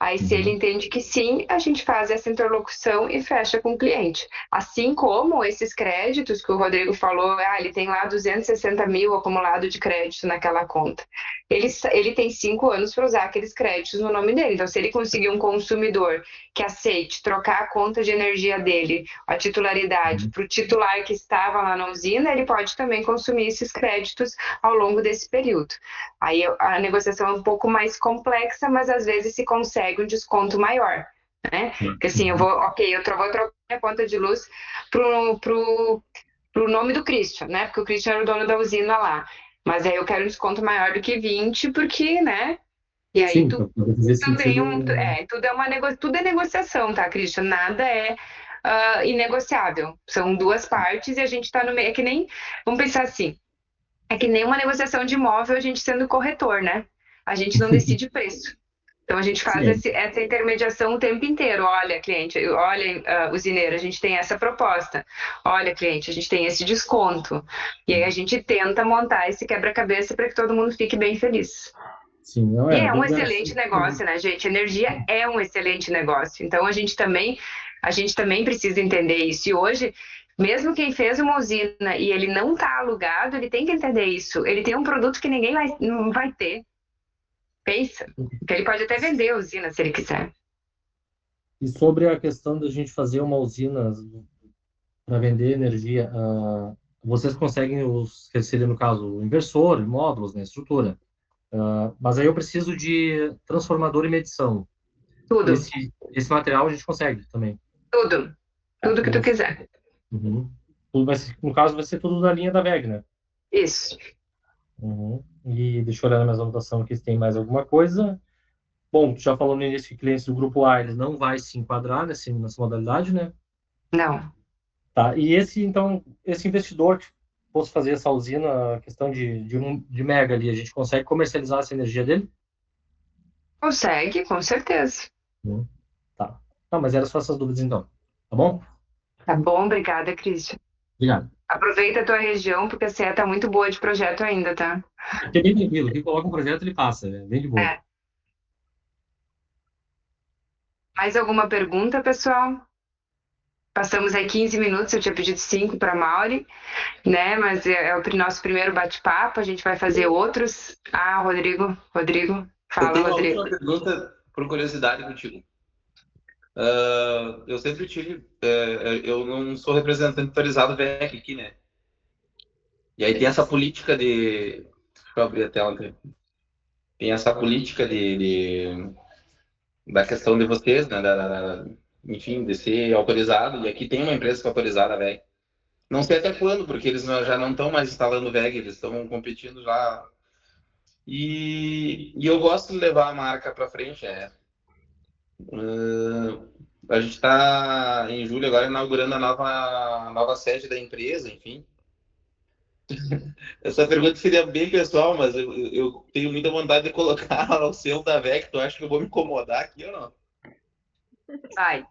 Aí, se ele Uhum. entende que sim, a gente faz essa interlocução e fecha com o cliente. Assim como esses créditos que o Rodrigo falou, ele tem lá 260 mil acumulado de crédito naquela conta. Ele tem 5 anos para usar aqueles créditos no nome dele. Então, se ele conseguir um consumidor que aceite trocar a conta de energia dele, a titularidade, Uhum. para o titular que estava lá na usina, ele pode também consumir esses créditos ao longo desse período. Aí a negociação é um pouco mais complexa, mas às vezes se consegue um desconto maior, né? Porque assim, eu Uhum. vou trocar a conta de luz pro nome do Christian, né? Porque o Christian era o dono da usina lá. Mas aí eu quero um desconto maior do que 20, porque, né? E aí Sim, para fazer também sentido. tudo é negociação, tá, Christian? Nada é inegociável. São duas partes e a gente está no meio. É que nem, vamos pensar assim, é que nem uma negociação de imóvel a gente sendo corretor, né? A gente não decide preço. Então a gente faz Sim, essa intermediação o tempo inteiro. Olha, cliente, olha, usineiro, a gente tem essa proposta. Olha, cliente, a gente tem esse desconto. E aí a gente tenta montar esse quebra-cabeça para que todo mundo fique bem feliz. sim, não E é. é um excelente negócio, né, gente? Energia é um excelente negócio. Então a gente também precisa entender isso. E hoje, mesmo quem fez uma usina e ele não está alugado, ele tem que entender isso. Ele tem um produto que ninguém não vai ter. Pensa. Que ele pode até vender a usina se ele quiser. E sobre a questão da gente fazer uma usina para vender energia, vocês conseguem seria no caso o inversor, módulos, né, estrutura. Mas aí eu preciso de transformador e medição. Tudo, Esse material a gente consegue também. tudo. Tudo que tu quiser. Uhum. No caso, vai ser tudo da linha da VEG, né? Isso. Uhum. E deixa eu olhar na minha anotação aqui se tem mais alguma coisa. Bom, tu já falou no início que clientes do grupo A, eles não vai se enquadrar nessa modalidade, né? Não. Tá. E então, esse investidor que fosse fazer essa usina, a questão de mega ali, a gente consegue comercializar essa energia dele? Consegue, com certeza. Uhum. Tá. Tá, mas eram só essas dúvidas então. Tá bom? Tá bom, obrigada, Cristian. Obrigado. Aproveita a tua região, porque a CE tá muito boa de projeto ainda, tá? Aqui é bem tranquilo. Quem coloca um projeto, ele passa. É bem de boa. É. Mais alguma pergunta, pessoal? Passamos aí 15 minutos, eu tinha pedido 5 para a Mauri, né? Mas é o nosso primeiro bate-papo, a gente vai fazer outros. Ah, Rodrigo, Eu fala, tenho uma Rodrigo. última pergunta, por curiosidade contigo. Eu sempre tive, eu não sou representante autorizado VEC aqui, né? E aí tem essa política de, deixa eu abrir a tela aqui. Tem essa política da questão de vocês, né? Enfim, de ser autorizado. E aqui tem uma empresa que é autorizada, a VEG. Não sei até quando, porque eles já não estão mais instalando VEG, eles estão competindo já. E eu gosto de levar a marca para frente. A gente está em julho agora inaugurando a nova sede da empresa, enfim. Essa pergunta seria bem pessoal, mas eu tenho muita vontade de colocar o selo da VEG. Tu acha que eu vou me incomodar aqui ou não? Vai.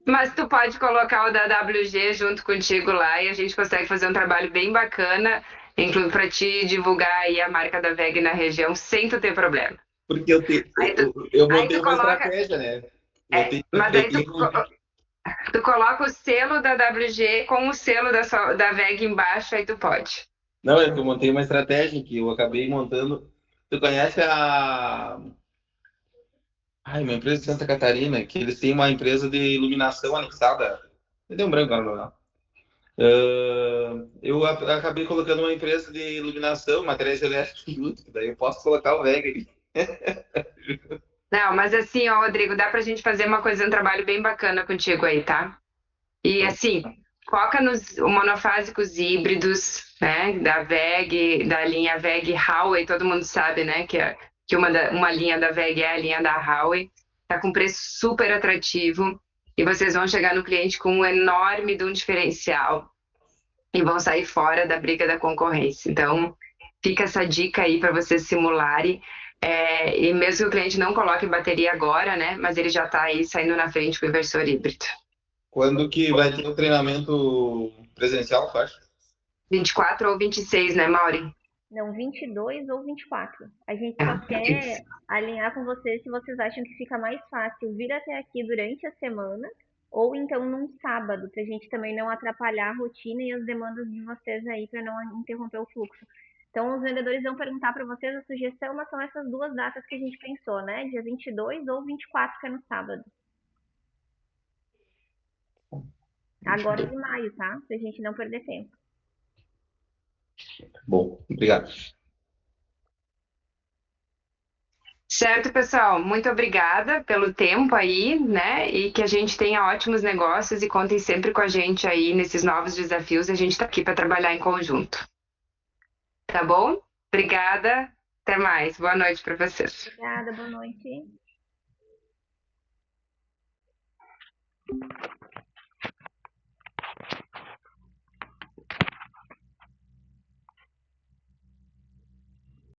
Mas tu pode colocar o da WG junto contigo lá e a gente consegue fazer um trabalho bem bacana, inclusive para te divulgar aí a marca da VEG na região sem tu ter problema. Porque Aí eu aí montei tu uma coloca, estratégia, né? Eu tenho, mas eu aí tenho, tu coloca o selo da WG com o selo da VEG embaixo, aí tu pode. não, é que eu montei uma estratégia que eu acabei montando. Tu conhece uma empresa de Santa Catarina, que eles têm uma empresa de iluminação anexada. Me deu um branco agora, não. Eu acabei colocando uma empresa de iluminação, materiais elétricos, daí eu posso colocar o VEG ali. Não, mas assim, ó, Rodrigo, dá pra gente fazer uma coisa, um trabalho bem bacana contigo aí, tá? E assim, foca nos monofásicos híbridos, né? Da VEG, da linha VEG Huawei, todo mundo sabe, né? Que uma linha da VEG é a linha da Huawei. Tá com preço super atrativo. E vocês vão chegar no cliente com um enorme de um diferencial. E vão sair fora da briga da concorrência. Então, fica essa dica aí para vocês simularem. E mesmo que o cliente não coloque bateria agora, né? Mas ele já está aí saindo na frente com o inversor híbrido. Quando que vai ter o treinamento presencial, tu acha? 24 ou 26, né, Mauri? Não, 22 ou 24. A gente só Isso. quer alinhar com vocês se vocês acham que fica mais fácil vir até aqui durante a semana ou então num sábado, pra gente também não atrapalhar a rotina e as demandas de vocês aí para não interromper o fluxo. Então, os vendedores vão perguntar para vocês a sugestão, mas são essas duas datas que a gente pensou, né? Dia 22 ou 24, que é no sábado. Agora de maio, tá? Pra gente não perder tempo. Bom, obrigado. Certo, pessoal. Muito obrigada pelo tempo aí, né? E que a gente tenha ótimos negócios e contem sempre com a gente aí nesses novos desafios. A gente está aqui para trabalhar em conjunto. Tá bom? Obrigada. Até mais. Boa noite para vocês. Obrigada, boa noite.